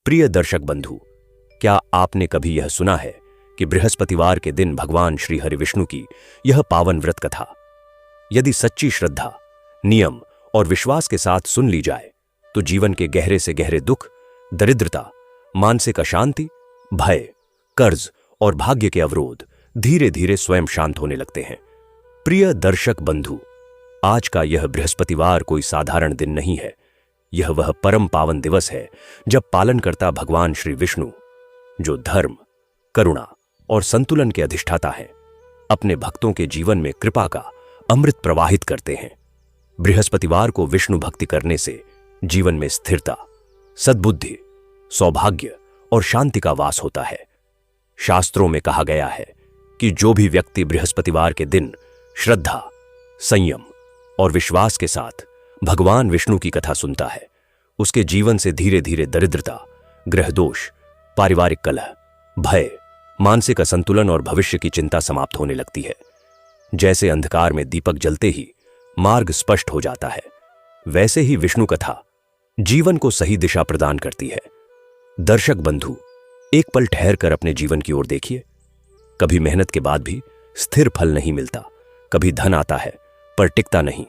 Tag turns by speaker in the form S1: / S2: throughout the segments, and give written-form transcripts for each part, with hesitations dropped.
S1: प्रिय दर्शक बंधु, क्या आपने कभी यह सुना है कि बृहस्पतिवार के दिन भगवान श्री हरि विष्णु की यह पावन व्रत कथा यदि सच्ची श्रद्धा, नियम और विश्वास के साथ सुन ली जाए तो जीवन के गहरे से गहरे दुख, दरिद्रता, मानसिक अशांति, भय, कर्ज और भाग्य के अवरोध धीरे धीरे स्वयं शांत होने लगते हैं। प्रिय दर्शक बंधु, आज का यह बृहस्पतिवार कोई साधारण दिन नहीं है। यह वह परम पावन दिवस है जब पालनकर्ता भगवान श्री विष्णु, जो धर्म, करुणा और संतुलन के अधिष्ठाता हैं, अपने भक्तों के जीवन में कृपा का अमृत प्रवाहित करते हैं। बृहस्पतिवार को विष्णु भक्ति करने से जीवन में स्थिरता, सद्बुद्धि, सौभाग्य और शांति का वास होता है। शास्त्रों में कहा गया है कि जो भी व्यक्ति बृहस्पतिवार के दिन श्रद्धा, संयम और विश्वास के साथ भगवान विष्णु की कथा सुनता है, उसके जीवन से धीरे धीरे दरिद्रता, ग्रह दोष, पारिवारिक कलह, भय, मानसिक असंतुलन और भविष्य की चिंता समाप्त होने लगती है। जैसे अंधकार में दीपक जलते ही मार्ग स्पष्ट हो जाता है, वैसे ही विष्णु कथा जीवन को सही दिशा प्रदान करती है। दर्शक बंधु, एक पल ठहर कर अपने जीवन की ओर देखिए। कभी मेहनत के बाद भी स्थिर फल नहीं मिलता, कभी धन आता है पर टिकता नहीं,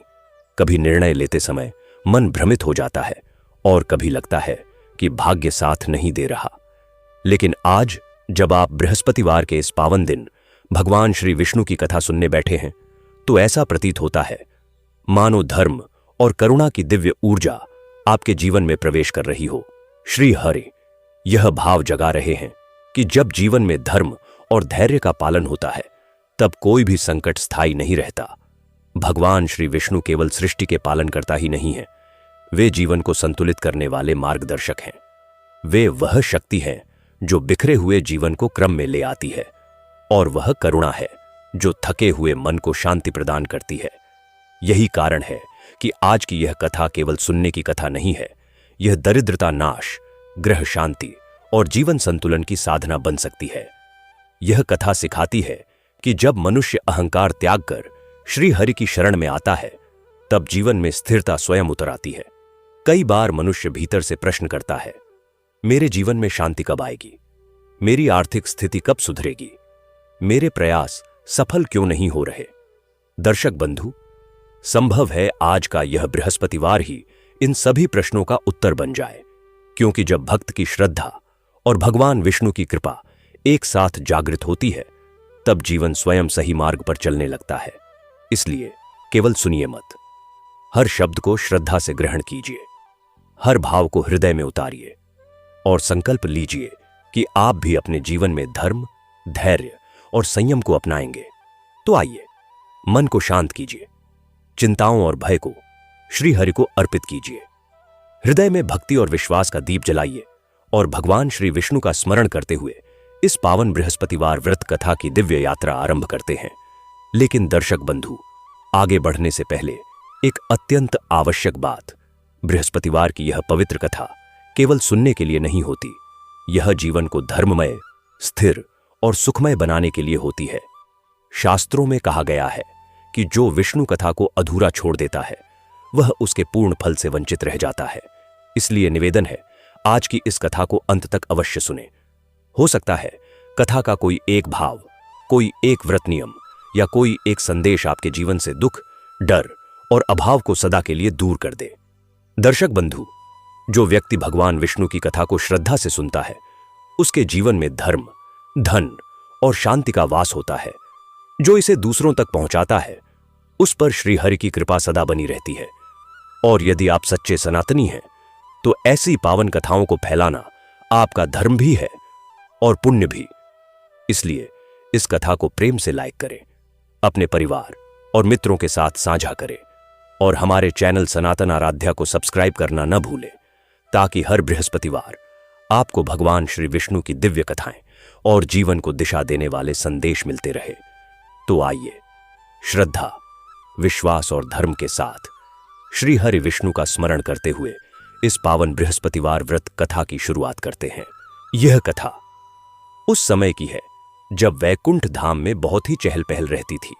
S1: कभी निर्णय लेते समय मन भ्रमित हो जाता है और कभी लगता है कि भाग्य साथ नहीं दे रहा। लेकिन आज जब आप बृहस्पतिवार के इस पावन दिन भगवान श्री विष्णु की कथा सुनने बैठे हैं, तो ऐसा प्रतीत होता है मानो धर्म और करुणा की दिव्य ऊर्जा आपके जीवन में प्रवेश कर रही हो। श्री हरि यह भाव जगा रहे हैं कि जब जीवन में धर्म और धैर्य का पालन होता है, तब कोई भी संकट स्थायी नहीं रहता। भगवान श्री विष्णु केवल सृष्टि के पालनकर्ता ही नहीं हैं, वे जीवन को संतुलित करने वाले मार्गदर्शक हैं। वे वह शक्ति हैं जो बिखरे हुए जीवन को क्रम में ले आती है, और वह करुणा है जो थके हुए मन को शांति प्रदान करती है। यही कारण है कि आज की यह कथा केवल सुनने की कथा नहीं है, यह दरिद्रता नाश, ग्रह शांति और जीवन संतुलन की साधना बन सकती है। यह कथा सिखाती है कि जब मनुष्य अहंकार त्याग कर श्री हरि की शरण में आता है, तब जीवन में स्थिरता स्वयं उतर आती है। कई बार मनुष्य भीतर से प्रश्न करता है, मेरे जीवन में शांति कब आएगी? मेरी आर्थिक स्थिति कब सुधरेगी? मेरे प्रयास सफल क्यों नहीं हो रहे? दर्शक बंधु, संभव है आज का यह बृहस्पतिवार ही इन सभी प्रश्नों का उत्तर बन जाए, क्योंकि जब भक्त की श्रद्धा और भगवान विष्णु की कृपा एक साथ जागृत होती है, तब जीवन स्वयं सही मार्ग पर चलने लगता है। इसलिए केवल सुनिए मत, हर शब्द को श्रद्धा से ग्रहण कीजिए, हर भाव को हृदय में उतारिए और संकल्प लीजिए कि आप भी अपने जीवन में धर्म, धैर्य और संयम को अपनाएंगे। तो आइए, मन को शांत कीजिए, चिंताओं और भय को श्री हरि को अर्पित कीजिए, हृदय में भक्ति और विश्वास का दीप जलाइए और भगवान श्री विष्णु का स्मरण करते हुए इस पावन बृहस्पतिवार व्रत कथा की दिव्य यात्रा आरंभ करते हैं। लेकिन दर्शक बंधु, आगे बढ़ने से पहले एक अत्यंत आवश्यक बात, बृहस्पतिवार की यह पवित्र कथा केवल सुनने के लिए नहीं होती, यह जीवन को धर्ममय, स्थिर और सुखमय बनाने के लिए होती है। शास्त्रों में कहा गया है कि जो विष्णु कथा को अधूरा छोड़ देता है, वह उसके पूर्ण फल से वंचित रह जाता है। इसलिए निवेदन है, आज की इस कथा को अंत तक अवश्य सुने। हो सकता है कथा का कोई एक भाव, कोई एक व्रत नियम या कोई एक संदेश आपके जीवन से दुख, डर और अभाव को सदा के लिए दूर कर दे। दर्शक बंधु, जो व्यक्ति भगवान विष्णु की कथा को श्रद्धा से सुनता है, उसके जीवन में धर्म, धन और शांति का वास होता है। जो इसे दूसरों तक पहुंचाता है, उस पर श्री हरि की कृपा सदा बनी रहती है। और यदि आप सच्चे सनातनी हैं, तो ऐसी पावन कथाओं को फैलाना आपका धर्म भी है और पुण्य भी। इसलिए इस कथा को प्रेम से लाइक करें, अपने परिवार और मित्रों के साथ साझा करें और हमारे चैनल सनातन आराध्या को सब्सक्राइब करना न भूलें, ताकि हर बृहस्पतिवार आपको भगवान श्री विष्णु की दिव्य कथाएं और जीवन को दिशा देने वाले संदेश मिलते रहे। तो आइए, श्रद्धा, विश्वास और धर्म के साथ श्री हरि विष्णु का स्मरण करते हुए इस पावन बृहस्पतिवार व्रत कथा की शुरुआत करते हैं। यह कथा उस समय की है जब वैकुंठ धाम में बहुत ही चहल पहल रहती थी।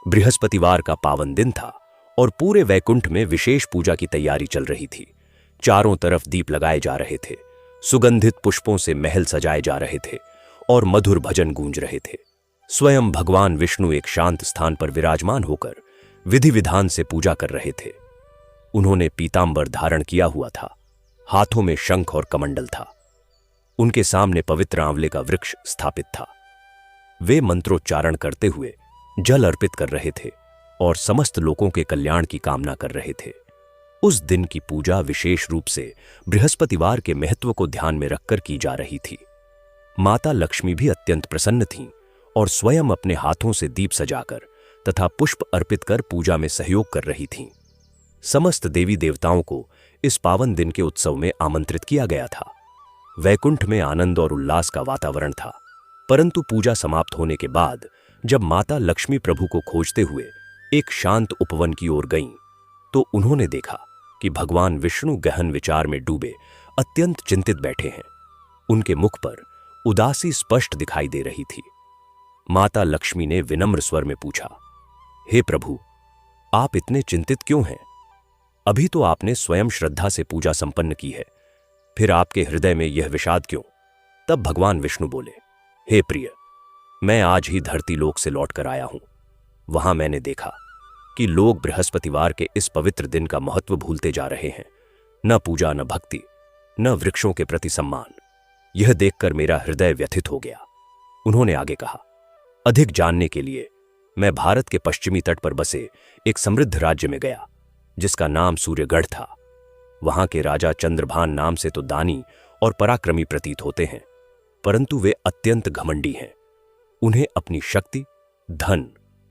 S1: बृहस्पतिवार का पावन दिन था और पूरे वैकुंठ में विशेष पूजा की तैयारी चल रही थी। चारों तरफ दीप लगाए जा रहे थे, सुगंधित पुष्पों से महल सजाए जा रहे थे और मधुर भजन गूंज रहे थे। स्वयं भगवान विष्णु एक शांत स्थान पर विराजमान होकर विधि विधान से पूजा कर रहे थे। उन्होंने पीतांबर धारण किया हुआ था, हाथों में शंख और कमंडल था। उनके सामने पवित्र आंवले का वृक्ष स्थापित था। वे मंत्रोच्चारण करते हुए जल अर्पित कर रहे थे और समस्त लोगों के कल्याण की कामना कर रहे थे। उस दिन की पूजा विशेष रूप से बृहस्पतिवार के महत्व को ध्यान में रखकर की जा रही थी। माता लक्ष्मी भी अत्यंत प्रसन्न थीं और स्वयं अपने हाथों से दीप सजाकर तथा पुष्प अर्पित कर पूजा में सहयोग कर रही थीं। समस्त देवी देवताओं को इस पावन दिन के उत्सव में आमंत्रित किया गया था। वैकुंठ में आनंद और उल्लास का वातावरण था, परंतु पूजा समाप्त होने के बाद जब माता लक्ष्मी प्रभु को खोजते हुए एक शांत उपवन की ओर गईं, तो उन्होंने देखा कि भगवान विष्णु गहन विचार में डूबे अत्यंत चिंतित बैठे हैं। उनके मुख पर उदासी स्पष्ट दिखाई दे रही थी। माता लक्ष्मी ने विनम्र स्वर में पूछा, हे प्रभु, आप इतने चिंतित क्यों हैं? अभी तो आपने स्वयं श्रद्धा से पूजा संपन्न की है, फिर आपके हृदय में यह विषाद क्यों? तब भगवान विष्णु बोले, हे प्रिय, मैं आज ही धरती लोक से लौट कर आया हूं। वहां मैंने देखा कि लोग बृहस्पतिवार के इस पवित्र दिन का महत्व भूलते जा रहे हैं। न पूजा, न भक्ति, न वृक्षों के प्रति सम्मान। यह देखकर मेरा हृदय व्यथित हो गया। उन्होंने आगे कहा, अधिक जानने के लिए मैं भारत के पश्चिमी तट पर बसे एक समृद्ध राज्य में गया, जिसका नाम सूर्यगढ़ था। वहां के राजा चंद्रभान नाम से तो दानी और पराक्रमी प्रतीत होते हैं, परंतु वे अत्यंत घमंडी हैं। उन्हें अपनी शक्ति, धन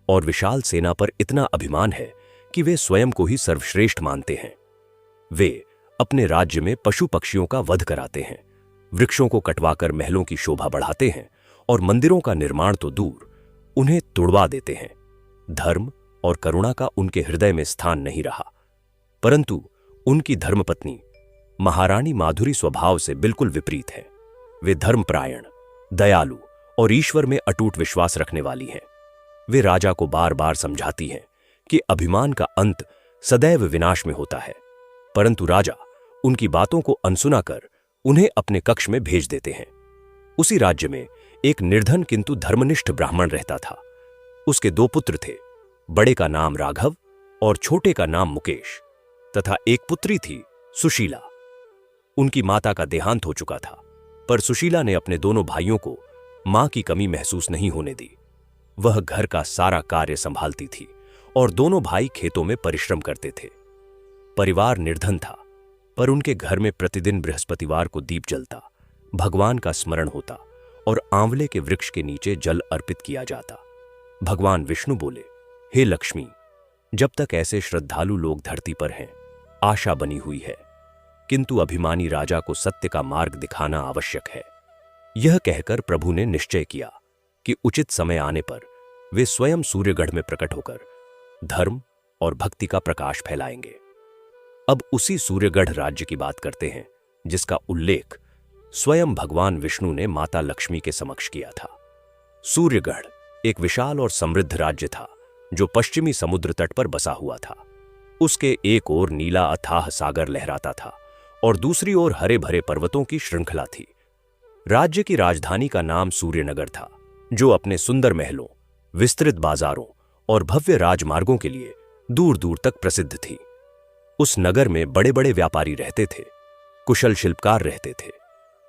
S1: और विशाल सेना पर इतना अभिमान है कि वे स्वयं को ही सर्वश्रेष्ठ मानते हैं। वे अपने राज्य में पशु पक्षियों का वध कराते हैं, वृक्षों को कटवाकर महलों की शोभा बढ़ाते हैं और मंदिरों का निर्माण तो दूर, उन्हें तुड़वा देते हैं। धर्म और करुणा का उनके हृदय में स्थान नहीं रहा, परंतु उनकी धर्मपत्नी महारानी माधुरी स्वभाव से बिल्कुल विपरीत है। वे धर्मपरायण, दयालु और ईश्वर में अटूट विश्वास रखने वाली हैं। वे राजा को बार बार समझाती हैं कि अभिमान का अंत सदैव विनाश में होता है, परंतु राजा उनकी बातों को अनसुना कर उन्हें अपने कक्ष में भेज देते हैं। उसी राज्य में एक निर्धन किंतु धर्मनिष्ठ ब्राह्मण रहता था। उसके 2 पुत्र थे, बड़े का नाम राघव और छोटे का नाम मुकेश, तथा एक पुत्री थी सुशीला। उनकी माता का देहांत हो चुका था, पर सुशीला ने अपने दोनों भाइयों को मां की कमी महसूस नहीं होने दी। वह घर का सारा कार्य संभालती थी और दोनों भाई खेतों में परिश्रम करते थे। परिवार निर्धन था, पर उनके घर में प्रतिदिन बृहस्पतिवार को दीप जलता, भगवान का स्मरण होता और आंवले के वृक्ष के नीचे जल अर्पित किया जाता। भगवान विष्णु बोले, हे लक्ष्मी, जब तक ऐसे श्रद्धालु लोग धरती पर हैं, आशा बनी हुई है, किंतु अभिमानी राजा को सत्य का मार्ग दिखाना आवश्यक है। यह कहकर प्रभु ने निश्चय किया कि उचित समय आने पर वे स्वयं सूर्यगढ़ में प्रकट होकर धर्म और भक्ति का प्रकाश फैलाएंगे। अब उसी सूर्यगढ़ राज्य की बात करते हैं, जिसका उल्लेख स्वयं भगवान विष्णु ने माता लक्ष्मी के समक्ष किया था। सूर्यगढ़ एक विशाल और समृद्ध राज्य था, जो पश्चिमी समुद्र तट पर बसा हुआ था। उसके एक ओर नीला अथाह सागर लहराता था और दूसरी ओर हरे भरे पर्वतों की श्रृंखला थी। राज्य की राजधानी का नाम सूर्यनगर था, जो अपने सुंदर महलों, विस्तृत बाजारों और भव्य राजमार्गों के लिए दूर दूर तक प्रसिद्ध थी। उस नगर में बड़े बड़े व्यापारी रहते थे, कुशल शिल्पकार रहते थे,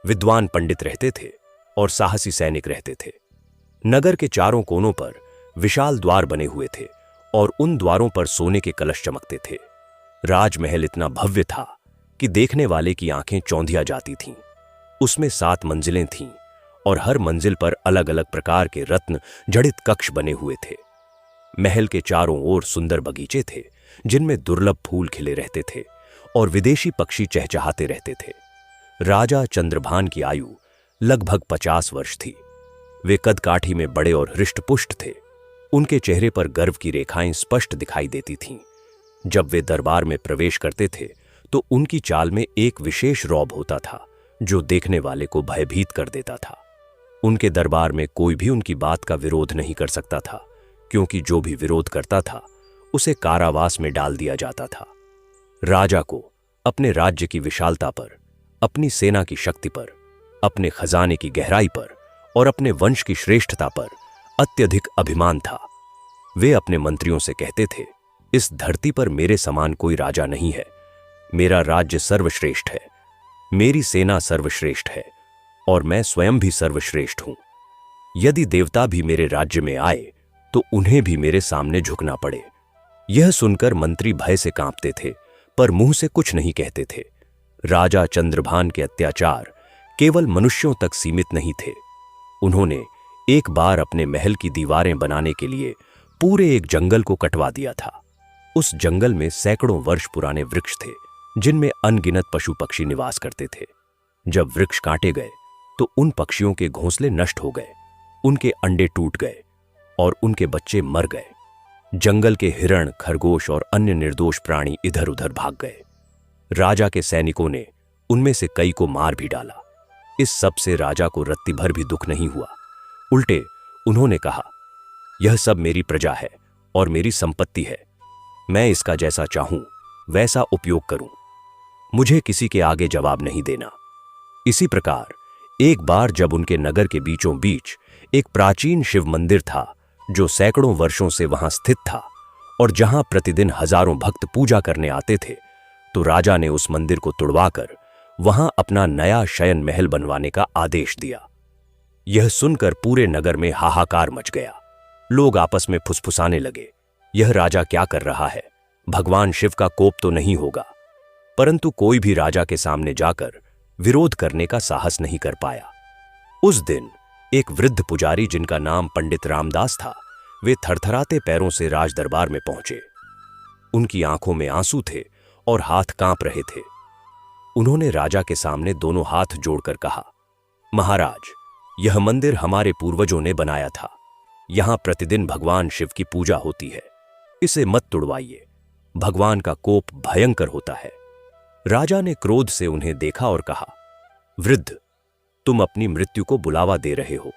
S1: विद्वान पंडित रहते थे और साहसी सैनिक रहते थे। नगर के चारों कोनों पर विशाल द्वार बने हुए थे और उन द्वारों पर सोने के कलश चमकते थे। राजमहल इतना भव्य था कि देखने वाले की आंखें चौंधिया जाती थीं। उसमें 7 मंजिलें थीं और हर मंजिल पर अलग अलग प्रकार के रत्न जड़ित कक्ष बने हुए थे। महल के चारों ओर सुंदर बगीचे थे, जिनमें दुर्लभ फूल खिले रहते थे और विदेशी पक्षी चहचहाते रहते थे। राजा चंद्रभान की आयु लगभग 50 वर्ष थी। वे कदकाठी में बड़े और हृष्टपुष्ट थे। उनके चेहरे पर गर्व की रेखाएं स्पष्ट दिखाई देती थीं। जब वे दरबार में प्रवेश करते थे तो उनकी चाल में एक विशेष रौब होता था, जो देखने वाले को भयभीत कर देता था। उनके दरबार में कोई भी उनकी बात का विरोध नहीं कर सकता था, क्योंकि जो भी विरोध करता था उसे कारावास में डाल दिया जाता था। राजा को अपने राज्य की विशालता पर अपनी सेना की शक्ति पर, अपने खजाने की गहराई पर और अपने वंश की श्रेष्ठता पर अत्यधिक अभिमान था। वे अपने मंत्रियों से कहते थे, इस धरती पर मेरे समान कोई राजा नहीं है। मेरा राज्य सर्वश्रेष्ठ है, मेरी सेना सर्वश्रेष्ठ है और मैं स्वयं भी सर्वश्रेष्ठ हूं। यदि देवता भी मेरे राज्य में आए तो उन्हें भी मेरे सामने झुकना पड़े। यह सुनकर मंत्री भय से कांपते थे, पर मुंह से कुछ नहीं कहते थे। राजा चंद्रभान के अत्याचार केवल मनुष्यों तक सीमित नहीं थे। उन्होंने एक बार अपने महल की दीवारें बनाने के लिए पूरे एक जंगल को कटवा दिया था। उस जंगल में सैकड़ों वर्ष पुराने वृक्ष थे, जिनमें अनगिनत पशु पक्षी निवास करते थे। जब वृक्ष काटे गए तो उन पक्षियों के घोंसले नष्ट हो गए, उनके अंडे टूट गए और उनके बच्चे मर गए। जंगल के हिरण, खरगोश और अन्य निर्दोष प्राणी इधर उधर भाग गए। राजा के सैनिकों ने उनमें से कई को मार भी डाला। इस सब से राजा को रत्ती भर भी दुख नहीं हुआ। उल्टे उन्होंने कहा, यह सब मेरी प्रजा है और मेरी संपत्ति है। मैं इसका जैसा चाहूं वैसा उपयोग करूं। मुझे किसी के आगे जवाब नहीं देना। इसी प्रकार एक बार जब उनके नगर के बीचों बीच एक प्राचीन शिव मंदिर था, जो सैकड़ों वर्षों से वहां स्थित था और जहां प्रतिदिन हजारों भक्त पूजा करने आते थे, तो राजा ने उस मंदिर को तुड़वाकर वहां अपना नया शयन महल बनवाने का आदेश दिया। यह सुनकर पूरे नगर में हाहाकार मच गया। लोग आपस में फुसफुसाने लगे, यह राजा क्या कर रहा है? भगवान शिव का कोप तो नहीं होगा? परंतु कोई भी राजा के सामने जाकर विरोध करने का साहस नहीं कर पाया। उस दिन एक वृद्ध पुजारी, जिनका नाम पंडित रामदास था, वे थरथराते पैरों से राज दरबार में पहुंचे। उनकी आंखों में आंसू थे और हाथ कांप रहे थे। उन्होंने राजा के सामने दोनों हाथ जोड़कर कहा, महाराज, यह मंदिर हमारे पूर्वजों ने बनाया था। यहां प्रतिदिन भगवान शिव की पूजा होती है। इसे मत तुड़वाइए, भगवान का कोप भयंकर होता है। राजा ने क्रोध से उन्हें देखा और कहा, वृद्ध, तुम अपनी मृत्यु को बुलावा दे रहे हो।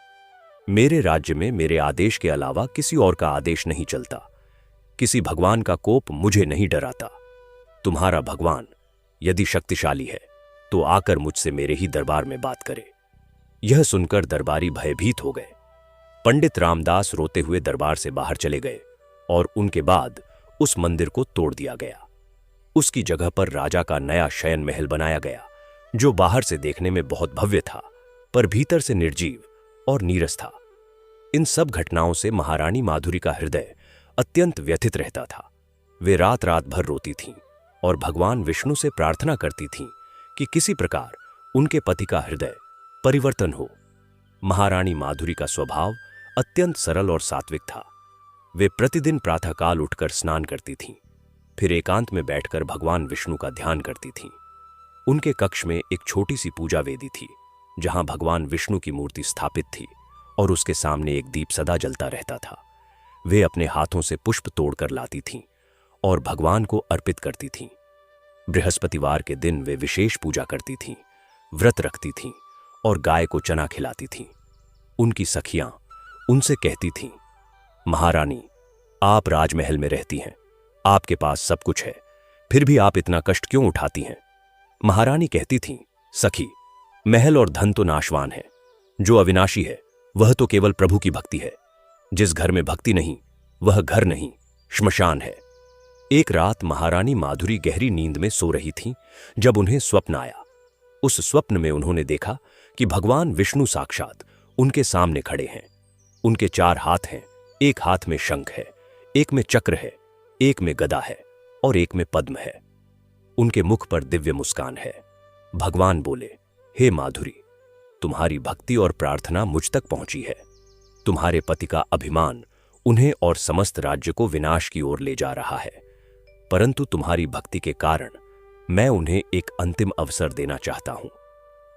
S1: मेरे राज्य में मेरे आदेश के अलावा किसी और का आदेश नहीं चलता। किसी भगवान का कोप मुझे नहीं डराता। तुम्हारा भगवान यदि शक्तिशाली है तो आकर मुझसे मेरे ही दरबार में बात करे। यह सुनकर दरबारी भयभीत हो गए। पंडित रामदास रोते हुए दरबार से बाहर चले गए और उनके बाद उस मंदिर को तोड़ दिया गया। उसकी जगह पर राजा का नया शयन महल बनाया गया, जो बाहर से देखने में बहुत भव्य था, पर भीतर से निर्जीव और नीरस था। इन सब घटनाओं से महारानी माधुरी का हृदय अत्यंत व्यथित रहता था। वे रात रात भर रोती थीं और भगवान विष्णु से प्रार्थना करती थीं कि किसी प्रकार उनके पति का हृदय परिवर्तन हो। महारानी माधुरी का स्वभाव अत्यंत सरल और सात्विक था। वे प्रतिदिन प्रातःकाल उठकर स्नान करती थीं, फिर एकांत में बैठकर भगवान विष्णु का ध्यान करती थीं। उनके कक्ष में एक छोटी सी पूजा वेदी थी, जहां भगवान विष्णु की मूर्ति स्थापित थी और उसके सामने एक दीप सदा जलता रहता था। वे अपने हाथों से पुष्प तोड़कर लाती थीं और भगवान को अर्पित करती थीं। बृहस्पतिवार के दिन वे विशेष पूजा करती थीं, व्रत रखती थीं और गाय को चना खिलाती थीं। उनकी सखियां उनसे कहती थीं, महारानी, आप राजमहल में रहती हैं, आपके पास सब कुछ है, फिर भी आप इतना कष्ट क्यों उठाती हैं? महारानी कहती थीं, सखी, महल और धन तो नाशवान है, जो अविनाशी है वह तो केवल प्रभु की भक्ति है। जिस घर में भक्ति नहीं वह घर नहीं, श्मशान है। एक रात महारानी माधुरी गहरी नींद में सो रही थीं, जब उन्हें स्वप्न आया। उस स्वप्न में उन्होंने देखा कि भगवान विष्णु साक्षात उनके सामने खड़े हैं। उनके 4 हाथ हैं, एक हाथ में शंख है, एक में चक्र है, एक में गदा है और एक में पद्म है। उनके मुख पर दिव्य मुस्कान है। भगवान बोले, हे माधुरी, तुम्हारी भक्ति और प्रार्थना मुझ तक पहुंची है। तुम्हारे पति का अभिमान उन्हें और समस्त राज्य को विनाश की ओर ले जा रहा है, परंतु तुम्हारी भक्ति के कारण मैं उन्हें एक अंतिम अवसर देना चाहता हूं।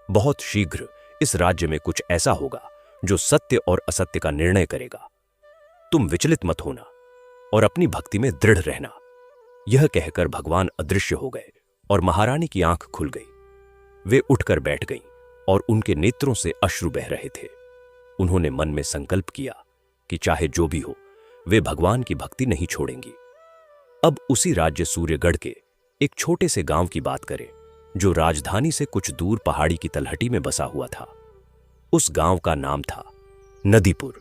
S1: बहुत शीघ्र इस राज्य में कुछ ऐसा होगा जो सत्य और असत्य का निर्णय करेगा। तुम विचलित मत होना और अपनी भक्ति में दृढ़ रहना। यह कहकर भगवान अदृश्य हो गए और महारानी की आंख खुल गई। वे उठकर बैठ गईं और उनके नेत्रों से अश्रु बह रहे थे। उन्होंने मन में संकल्प किया कि चाहे जो भी हो, वे भगवान की भक्ति नहीं छोड़ेंगी। अब उसी राज्य सूर्यगढ़ के एक छोटे से गांव की बात करें, जो राजधानी से कुछ दूर पहाड़ी की तलहटी में बसा हुआ था। उस गांव का नाम था नदीपुर,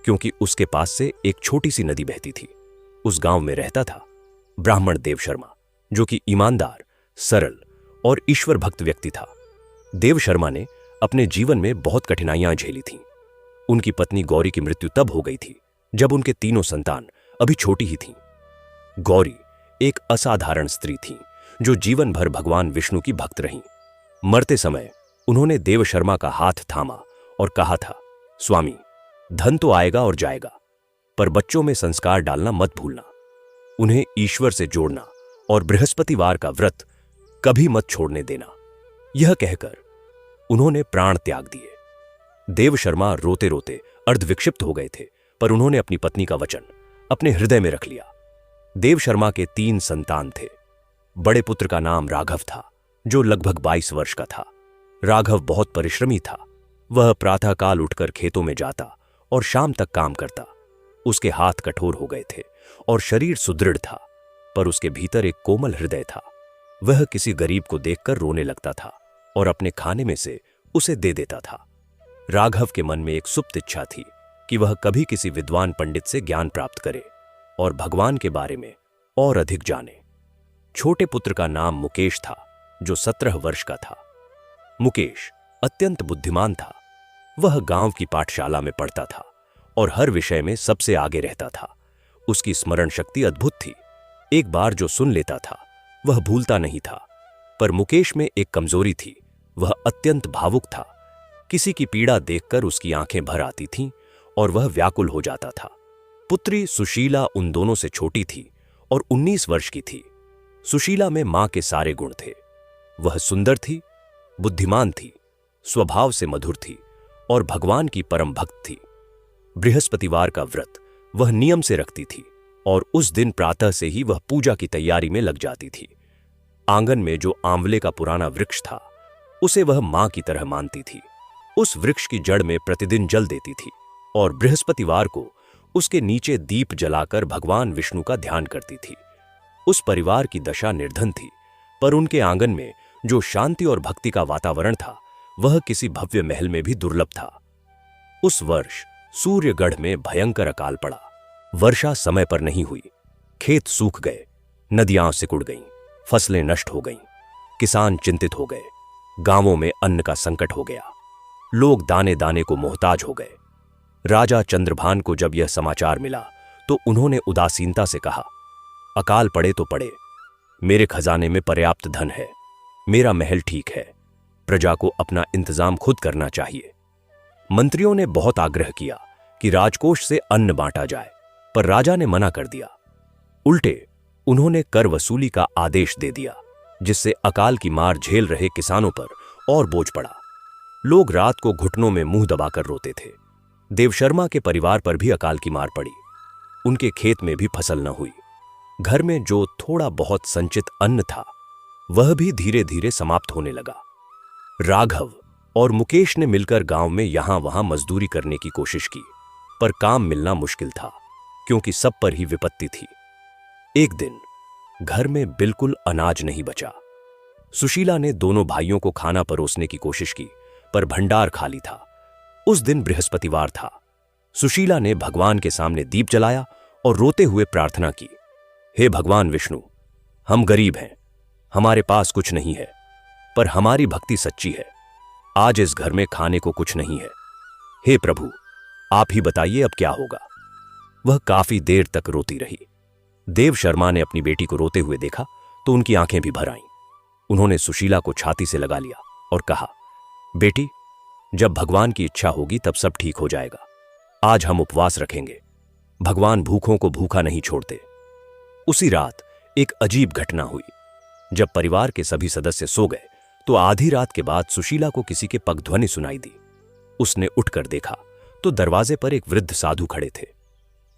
S1: क्योंकि उसके पास से एक छोटी सी नदी बहती थी। उस गांव में रहता था ब्राह्मण देव शर्मा, जो कि ईमानदार, सरल और ईश्वर भक्त व्यक्ति था। देव शर्मा ने अपने जीवन में बहुत कठिनाइयां झेली थीं। उनकी पत्नी गौरी की मृत्यु तब हो गई थी जब उनके तीनों संतान अभी छोटी ही थीं। गौरी एक असाधारण स्त्री थी जो जीवन भर भगवान विष्णु की भक्त रहीं। मरते समय उन्होंने देव शर्मा का हाथ थामा और कहा था, स्वामी, धन तो आएगा और जाएगा, पर बच्चों में संस्कार डालना मत भूलना। उन्हें ईश्वर से जोड़ना और बृहस्पतिवार का व्रत कभी मत छोड़ने देना। यह कहकर उन्होंने प्राण त्याग दिए। देव शर्मा रोते रोते अर्धविक्षिप्त हो गए थे, पर उन्होंने अपनी पत्नी का वचन अपने हृदय में रख लिया। देव शर्मा के 3 संतान थे। बड़े पुत्र का नाम राघव था, जो लगभग 22 वर्ष का था। राघव बहुत परिश्रमी था। वह प्रातःकाल उठकर खेतों में जाता और शाम तक काम करता। उसके हाथ कठोर हो गए थे और शरीर सुदृढ़ था, पर उसके भीतर एक कोमल हृदय था। वह किसी गरीब को देखकर रोने लगता था और अपने खाने में से उसे दे देता था। राघव के मन में एक सुप्त इच्छा थी कि वह कभी किसी विद्वान पंडित से ज्ञान प्राप्त करे और भगवान के बारे में और अधिक जाने। छोटे पुत्र का नाम मुकेश था, जो 17 वर्ष का था। मुकेश अत्यंत बुद्धिमान था। वह गांव की पाठशाला में पढ़ता था और हर विषय में सबसे आगे रहता था। उसकी स्मरण शक्ति अद्भुत थी। एक बार जो सुन लेता था वह भूलता नहीं था। पर मुकेश में एक कमजोरी थी, वह अत्यंत भावुक था। किसी की पीड़ा देखकर उसकी आंखें भर आती थीं और वह व्याकुल हो जाता था। पुत्री सुशीला उन दोनों से छोटी थी और 19 वर्ष की थी। सुशीला में मां के सारे गुण थे। वह सुंदर थी, बुद्धिमान थी, स्वभाव से मधुर थी और भगवान की परम भक्त थी। बृहस्पतिवार का व्रत वह नियम से रखती थी और उस दिन प्रातः से ही वह पूजा की तैयारी में लग जाती थी। आंगन में जो आंवले का पुराना वृक्ष था, उसे वह मां की तरह मानती थी। उस वृक्ष की जड़ में प्रतिदिन जल देती थी और बृहस्पतिवार को उसके नीचे दीप जलाकर भगवान विष्णु का ध्यान करती थी। उस परिवार की दशा निर्धन थी, पर उनके आंगन में जो शांति और भक्ति का वातावरण था, वह किसी भव्य महल में भी दुर्लभ था। उस वर्ष सूर्यगढ़ में भयंकर अकाल पड़ा। वर्षा समय पर नहीं हुई। खेत सूख गए, नदियां सिकुड़ गईं, फसलें नष्ट हो गईं। किसान चिंतित हो गए। गांवों में अन्न का संकट हो गया। लोग दाने दाने को मोहताज हो गए। राजा चंद्रभान को जब यह समाचार मिला तो उन्होंने उदासीनता से कहा, अकाल पड़े तो पड़े, मेरे खजाने में पर्याप्त धन है, मेरा महल ठीक है, प्रजा को अपना इंतजाम खुद करना चाहिए। मंत्रियों ने बहुत आग्रह किया कि राजकोष से अन्न बांटा जाए, पर राजा ने मना कर दिया। उल्टे उन्होंने कर वसूली का आदेश दे दिया, जिससे अकाल की मार झेल रहे किसानों पर और बोझ पड़ा। लोग रात को घुटनों में मुंह दबाकर रोते थे। देव शर्मा के परिवार पर भी अकाल की मार पड़ी। उनके खेत में भी फसल न हुई। घर में जो थोड़ा बहुत संचित अन्न था, वह भी धीरे धीरे समाप्त होने लगा। राघव और मुकेश ने मिलकर गांव में यहां वहां मजदूरी करने की कोशिश की, पर काम मिलना मुश्किल था, क्योंकि सब पर ही विपत्ति थी। एक दिन घर में बिल्कुल अनाज नहीं बचा। सुशीला ने दोनों भाइयों को खाना परोसने की कोशिश की, पर भंडार खाली था। उस दिन बृहस्पतिवार था। सुशीला ने भगवान के सामने दीप जलाया और रोते हुए प्रार्थना की, हे भगवान विष्णु, हम गरीब हैं, हमारे पास कुछ नहीं है, पर हमारी भक्ति सच्ची है। आज इस घर में खाने को कुछ नहीं है। हे प्रभु, आप ही बताइए अब क्या होगा। वह काफी देर तक रोती रही। देव शर्मा ने अपनी बेटी को रोते हुए देखा तो उनकी आंखें भी भर आईं। उन्होंने सुशीला को छाती से लगा लिया और कहा, बेटी, जब भगवान की इच्छा होगी तब सब ठीक हो जाएगा। आज हम उपवास रखेंगे। भगवान भूखों को भूखा नहीं छोड़ते। उसी रात एक अजीब घटना हुई। जब परिवार के सभी सदस्य सो गए तो आधी रात के बाद सुशीला को किसी के पगध्वनि सुनाई दी। उसने उठकर देखा तो दरवाजे पर एक वृद्ध साधु खड़े थे।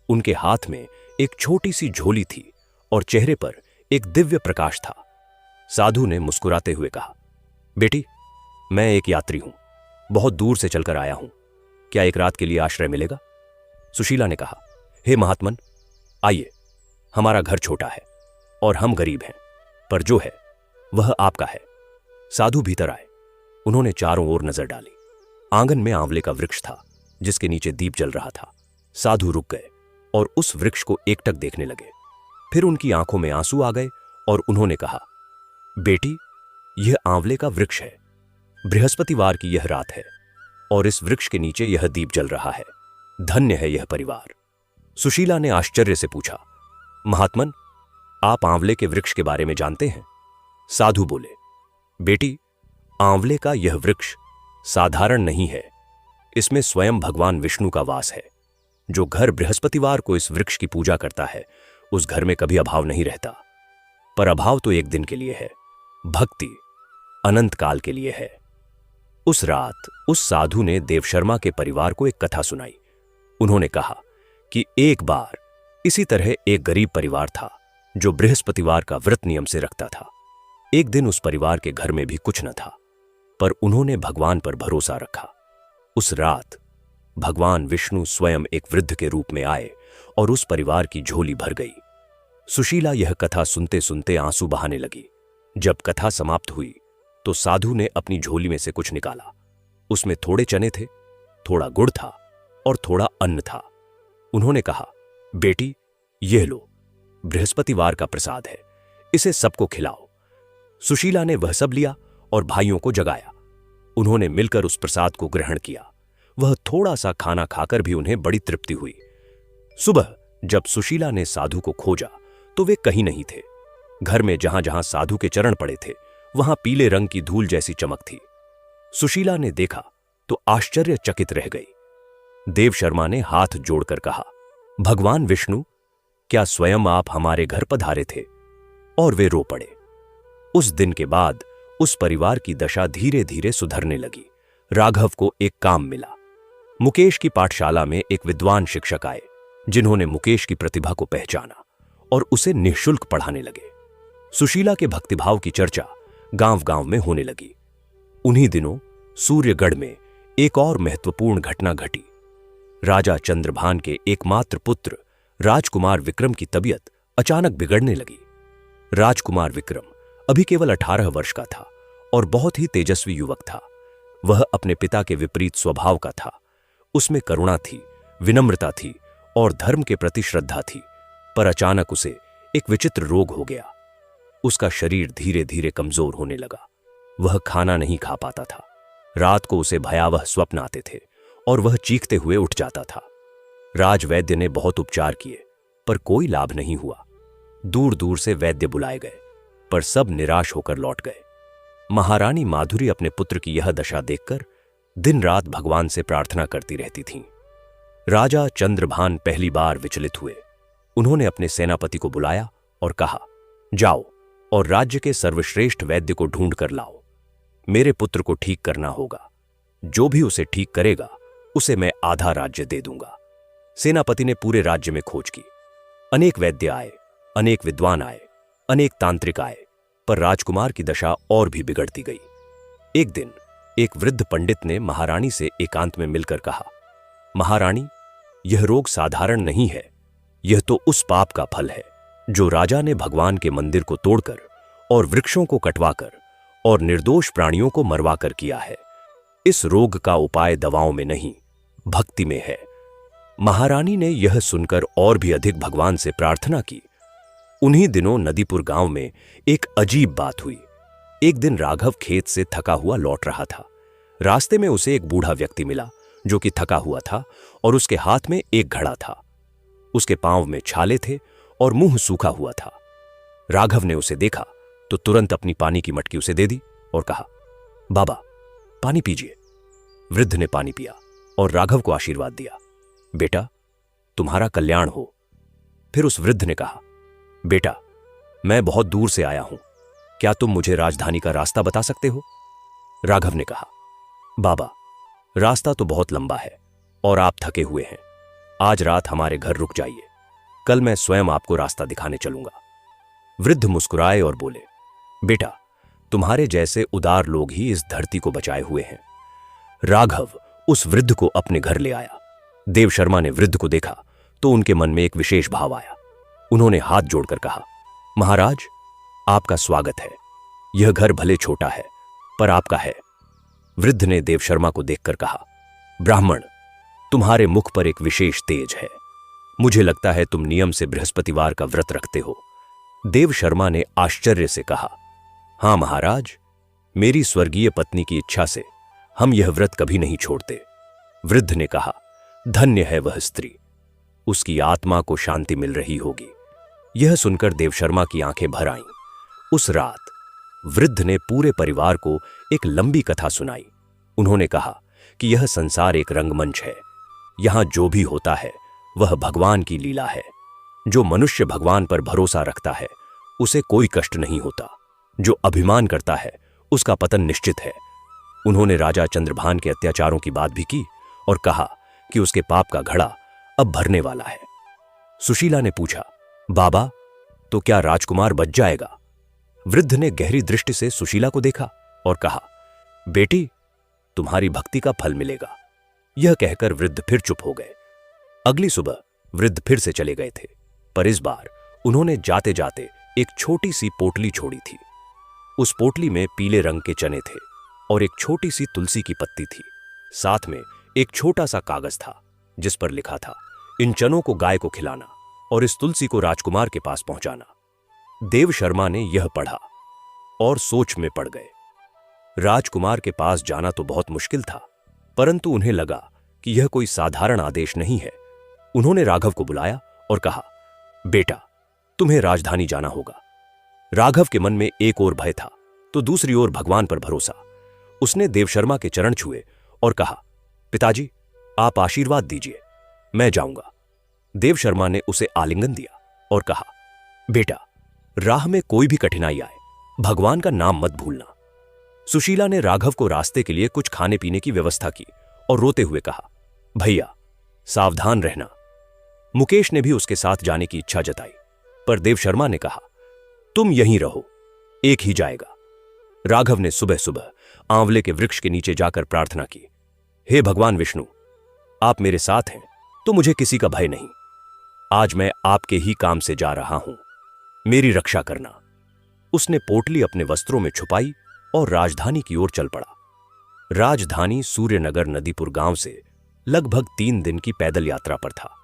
S1: उनके हाथ में एक छोटी सी झोली थी और चेहरे पर एक दिव्य प्रकाश था। साधु ने मुस्कुराते हुए कहा, बेटी, मैं एक यात्री हूं, बहुत दूर से चलकर आया हूं, क्या एक रात के लिए आश्रय मिलेगा? सुशीला ने कहा, हे महात्मन, आइए, हमारा घर छोटा है और हम गरीब हैं, पर जो है वह आपका है। साधु भीतर आए। उन्होंने चारों ओर नजर डाली। आंगन में आंवले का वृक्ष था जिसके नीचे दीप जल रहा था। साधु रुक गए और उस वृक्ष को एकटक देखने लगे। फिर उनकी आंखों में आंसू आ गए और उन्होंने कहा, बेटी, यह आंवले का वृक्ष है। बृहस्पतिवार की यह रात है और इस वृक्ष के नीचे यह दीप जल रहा है। धन्य है यह परिवार। सुशीला ने आश्चर्य से पूछा, महात्मन, आप आंवले के वृक्ष के बारे में जानते हैं? साधु बोले, बेटी, आंवले का यह वृक्ष साधारण नहीं है। इसमें स्वयं भगवान विष्णु का वास है। जो घर बृहस्पतिवार को इस वृक्ष की पूजा करता है उस घर में कभी अभाव नहीं रहता। पर अभाव तो एक दिन के लिए है, भक्ति अनंत काल के लिए है। उस रात उस साधु ने देवशर्मा के परिवार को एक कथा सुनाई। उन्होंने कहा कि एक बार इसी तरह एक गरीब परिवार था जो बृहस्पतिवार का व्रत नियम से रखता था। एक दिन उस परिवार के घर में भी कुछ न था, पर उन्होंने भगवान पर भरोसा रखा। उस रात भगवान विष्णु स्वयं एक वृद्ध के रूप में आए और उस परिवार की झोली भर गई। सुशीला यह कथा सुनते सुनते आंसू बहाने लगी। जब कथा समाप्त हुई तो साधु ने अपनी झोली में से कुछ निकाला। उसमें थोड़े चने थे, थोड़ा गुड़ था और थोड़ा अन्न था। उन्होंने कहा, बेटी, यह लो, बृहस्पतिवार का प्रसाद है, इसे सबको खिलाओ। सुशीला ने वह सब लिया और भाइयों को जगाया। उन्होंने मिलकर उस प्रसाद को ग्रहण किया। वह थोड़ा सा खाना खाकर भी उन्हें बड़ी तृप्ति हुई। सुबह जब सुशीला ने साधु को खोजा तो वे कहीं नहीं थे। घर में जहां जहां साधु के चरण पड़े थे वहां पीले रंग की धूल जैसी चमक थी। सुशीला ने देखा तो आश्चर्यचकित रह गई। देवशर्मा ने हाथ जोड़कर कहा, भगवान विष्णु, क्या स्वयं आप हमारे घर पधारे थे? और वे रो पड़े। उस दिन के बाद उस परिवार की दशा धीरे धीरे सुधरने लगी। राघव को एक काम मिला। मुकेश की पाठशाला में एक विद्वान शिक्षक आए जिन्होंने मुकेश की प्रतिभा को पहचाना और उसे निःशुल्क पढ़ाने लगे। सुशीला के भक्तिभाव की चर्चा गांव गांव में होने लगी। उन्हीं दिनों सूर्यगढ़ में एक और महत्वपूर्ण घटना घटी। राजा चंद्रभान के एकमात्र पुत्र राजकुमार विक्रम की तबीयत अचानक बिगड़ने लगी। राजकुमार विक्रम अभी केवल 18 वर्ष का था और बहुत ही तेजस्वी युवक था। वह अपने पिता के विपरीत स्वभाव का था। उसमें करुणा थी, विनम्रता थी और धर्म के प्रति श्रद्धा थी। पर अचानक उसे एक विचित्र रोग हो गया। उसका शरीर धीरे धीरे कमजोर होने लगा। वह खाना नहीं खा पाता था। रात को उसे भयावह स्वप्न आते थे और वह चीखते हुए उठ जाता था। राजवैद्य ने बहुत उपचार किए पर कोई लाभ नहीं हुआ। दूर दूर से वैद्य बुलाए गए पर सब निराश होकर लौट गए। महारानी माधुरी अपने पुत्र की यह दशा देखकर दिन रात भगवान से प्रार्थना करती रहती थीं। राजा चंद्रभान पहली बार विचलित हुए। उन्होंने अपने सेनापति को बुलाया और कहा, जाओ और राज्य के सर्वश्रेष्ठ वैद्य को ढूंढ कर लाओ। मेरे पुत्र को ठीक करना होगा। जो भी उसे ठीक करेगा उसे मैं आधा राज्य दे दूंगा। सेनापति ने पूरे राज्य में खोज की। अनेक वैद्य आए, अनेक विद्वान आए, अनेक तांत्रिक आए, पर राजकुमार की दशा और भी बिगड़ती गई। एक दिन एक वृद्ध पंडित ने महारानी से एकांत में मिलकर कहा, महारानी, यह रोग साधारण नहीं है। यह तो उस पाप का फल है जो राजा ने भगवान के मंदिर को तोड़कर और वृक्षों को कटवाकर और निर्दोष प्राणियों को मरवाकर किया है। इस रोग का उपाय दवाओं में नहीं, भक्ति में है। महारानी ने यह सुनकर और भी अधिक भगवान से प्रार्थना की। उन्हीं दिनों नदीपुर गांव में एक अजीब बात हुई। एक दिन राघव खेत से थका हुआ लौट रहा था। रास्ते में उसे एक बूढ़ा व्यक्ति मिला जो कि थका हुआ था और उसके हाथ में एक घड़ा था। उसके पांव में छाले थे और मुंह सूखा हुआ था। राघव ने उसे देखा तो तुरंत अपनी पानी की मटकी उसे दे दी और कहा, बाबा, पानी पीजिए। वृद्ध ने पानी पिया और राघव को आशीर्वाद दिया, बेटा, तुम्हारा कल्याण हो। फिर उस वृद्ध ने कहा, बेटा, मैं बहुत दूर से आया हूं, क्या तुम मुझे राजधानी का रास्ता बता सकते हो? राघव ने कहा, बाबा, रास्ता तो बहुत लंबा है और आप थके हुए हैं। आज रात हमारे घर रुक जाइए, कल मैं स्वयं आपको रास्ता दिखाने चलूंगा। वृद्ध मुस्कुराए और बोले, बेटा, तुम्हारे जैसे उदार लोग ही इस धरती को बचाए हुए हैं। राघव उस वृद्ध को अपने घर ले आया। देवशर्मा ने वृद्ध को देखा तो उनके मन में एक विशेष भाव आया। उन्होंने हाथ जोड़कर कहा, महाराज, आपका स्वागत है। यह घर भले छोटा है पर आपका है। वृद्ध ने देवशर्मा को देखकर कहा, ब्राह्मण, तुम्हारे मुख पर एक विशेष तेज है। मुझे लगता है तुम नियम से बृहस्पतिवार का व्रत रखते हो। देवशर्मा ने आश्चर्य से कहा, हां महाराज, मेरी स्वर्गीय पत्नी की इच्छा से हम यह व्रत कभी नहीं छोड़ते। वृद्ध ने कहा, धन्य है वह स्त्री, उसकी आत्मा को शांति मिल रही होगी। यह सुनकर देवशर्मा की आंखें भर आईं। उस रात वृद्ध ने पूरे परिवार को एक लंबी कथा सुनाई। उन्होंने कहा कि यह संसार एक रंगमंच है। यहां जो भी होता है वह भगवान की लीला है। जो मनुष्य भगवान पर भरोसा रखता है उसे कोई कष्ट नहीं होता। जो अभिमान करता है उसका पतन निश्चित है। उन्होंने राजा चंद्रभान के अत्याचारों की बात भी की और कहा कि उसके पाप का घड़ा अब भरने वाला है। सुशीला ने पूछा, बाबा, तो क्या राजकुमार बच जाएगा? वृद्ध ने गहरी दृष्टि से सुशीला को देखा और कहा, बेटी, तुम्हारी भक्ति का फल मिलेगा। यह कहकर वृद्ध फिर चुप हो गए। अगली सुबह वृद्ध फिर से चले गए थे, पर इस बार उन्होंने जाते जाते एक छोटी सी पोटली छोड़ी थी। उस पोटली में पीले रंग के चने थे और एक छोटी सी तुलसी की पत्ती थी। साथ में एक छोटा सा कागज था जिस पर लिखा था, इन चनों को गाय को खिलाना और इस तुलसी को राजकुमार के पास पहुंचाना। देवशर्मा ने यह पढ़ा और सोच में पड़ गए। राजकुमार के पास जाना तो बहुत मुश्किल था, परंतु उन्हें लगा कि यह कोई साधारण आदेश नहीं है। उन्होंने राघव को बुलाया और कहा, बेटा, तुम्हें राजधानी जाना होगा। राघव के मन में एक ओर भय था तो दूसरी ओर भगवान पर भरोसा। उसने देवशर्मा के चरण छुए और कहा, पिताजी, आप आशीर्वाद दीजिए, मैं जाऊंगा। देवशर्मा ने उसे आलिंगन दिया और कहा, बेटा, राह में कोई भी कठिनाई आए भगवान का नाम मत भूलना। सुशीला ने राघव को रास्ते के लिए कुछ खाने पीने की व्यवस्था की और रोते हुए कहा, भैया, सावधान रहना। मुकेश ने भी उसके साथ जाने की इच्छा जताई, पर देवशर्मा ने कहा, तुम यहीं रहो, एक ही जाएगा। राघव ने सुबह सुबह आंवले के वृक्ष के नीचे जाकर प्रार्थना की, हे भगवान विष्णु, आप मेरे साथ हैं तो मुझे किसी का भय नहीं। आज मैं आपके ही काम से जा रहा हूं, मेरी रक्षा करना। उसने पोटली अपने वस्त्रों में छुपाई और राजधानी की ओर चल पड़ा। राजधानी सूर्यनगर नदीपुर गांव से लगभग 3 दिन की पैदल यात्रा पर था।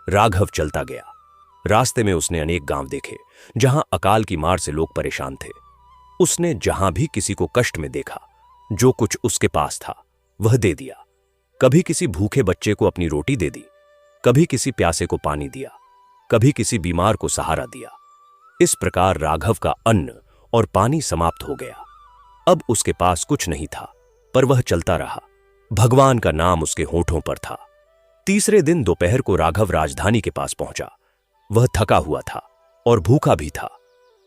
S1: राघव चलता गया। रास्ते में उसने अनेक गांव देखे जहां अकाल की मार से लोग परेशान थे। उसने जहां भी किसी को कष्ट में देखा, जो कुछ उसके पास था वह दे दिया। कभी किसी भूखे बच्चे को अपनी रोटी दे दी, कभी किसी प्यासे को पानी दिया, कभी किसी बीमार को सहारा दिया। इस प्रकार राघव का अन्न और पानी समाप्त हो गया। अब उसके पास कुछ नहीं था, पर वह चलता रहा। भगवान का नाम उसके होठों पर था। तीसरे दिन दोपहर को राघव राजधानी के पास पहुंचा। वह थका हुआ था और भूखा भी था।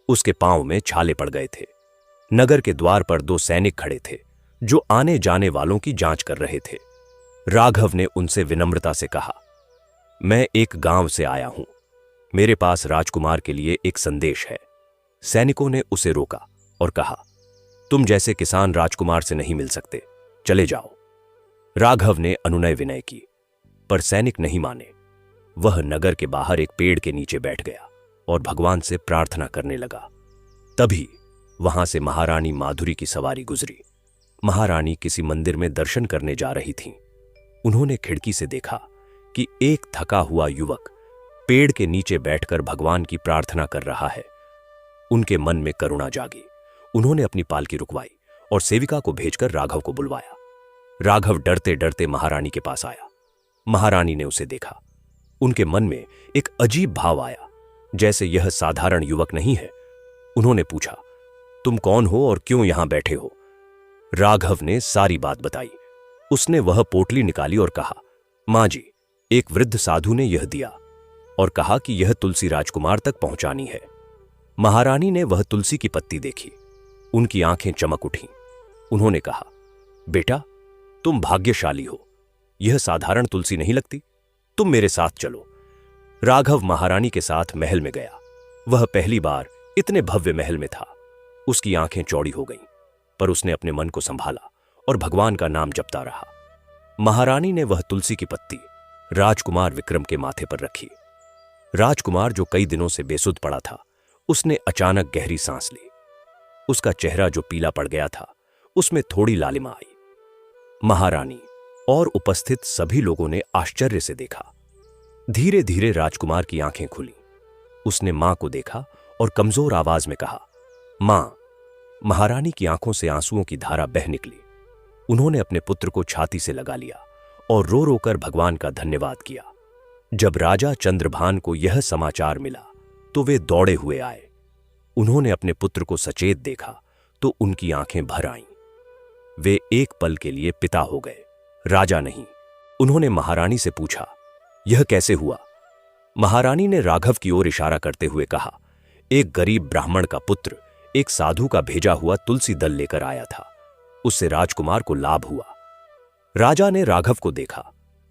S1: उसके पांव में छाले पड़ गए थे। नगर के द्वार पर 2 सैनिक खड़े थे जो आने जाने वालों की जांच कर रहे थे। राघव ने उनसे विनम्रता से कहा, मैं एक गांव से आया हूं, मेरे पास राजकुमार के लिए एक संदेश है। सैनिकों ने उसे रोका और कहा, तुम जैसे किसान राजकुमार से नहीं मिल सकते, चले जाओ। राघव ने अनुनय विनय की, पर सैनिक नहीं माने। वह नगर के बाहर एक पेड़ के नीचे बैठ गया और भगवान से प्रार्थना करने लगा। तभी वहां से महारानी माधुरी की सवारी गुजरी। महारानी किसी मंदिर में दर्शन करने जा रही थीं। उन्होंने खिड़की से देखा कि एक थका हुआ युवक पेड़ के नीचे बैठकर भगवान की प्रार्थना कर रहा है। उनके मन में करुणा जागी। उन्होंने अपनी पालकी रुकवाई और सेविका को भेजकर राघव को बुलवाया। राघव डरते डरते महारानी के पास आया। महारानी ने उसे देखा। उनके मन में एक अजीब भाव आया, जैसे यह साधारण युवक नहीं है। उन्होंने पूछा, तुम कौन हो और क्यों यहां बैठे हो? राघव ने सारी बात बताई। उसने वह पोटली निकाली और कहा, मां जी, एक वृद्ध साधु ने यह दिया और कहा कि यह तुलसी राजकुमार तक पहुंचानी है। महारानी ने वह तुलसी की पत्ती देखी। उनकी आंखें चमक उठीं। उन्होंने कहा, बेटा, तुम भाग्यशाली हो, यह साधारण तुलसी नहीं लगती, तुम मेरे साथ चलो। राघव महारानी के साथ महल में गया। वह पहली बार इतने भव्य महल में था। उसकी आंखें चौड़ी हो गईं, पर उसने अपने मन को संभाला और भगवान का नाम जपता रहा। महारानी ने वह तुलसी की पत्ती राजकुमार विक्रम के माथे पर रखी। राजकुमार, जो कई दिनों से बेसुध पड़ा था, उसने अचानक गहरी सांस ली। उसका चेहरा जो पीला पड़ गया था, उसमें थोड़ी लालिमा आई। महारानी और उपस्थित सभी लोगों ने आश्चर्य से देखा। धीरे धीरे राजकुमार की आंखें खुली। उसने मां को देखा और कमजोर आवाज में कहा, मां। महारानी की आंखों से आंसुओं की धारा बह निकली। उन्होंने अपने पुत्र को छाती से लगा लिया और रो रो कर भगवान का धन्यवाद किया। जब राजा चंद्रभान को यह समाचार मिला तो वे दौड़े हुए आए। उन्होंने अपने पुत्र को सचेत देखा तो उनकी आंखें भर आईं। वे एक पल के लिए पिता हो गए, राजा नहीं। उन्होंने महारानी से पूछा, यह कैसे हुआ? महारानी ने राघव की ओर इशारा करते हुए कहा, एक गरीब ब्राह्मण का पुत्र एक साधु का भेजा हुआ तुलसी दल लेकर आया था। उससे राजकुमार को लाभ हुआ। राजा ने राघव को देखा,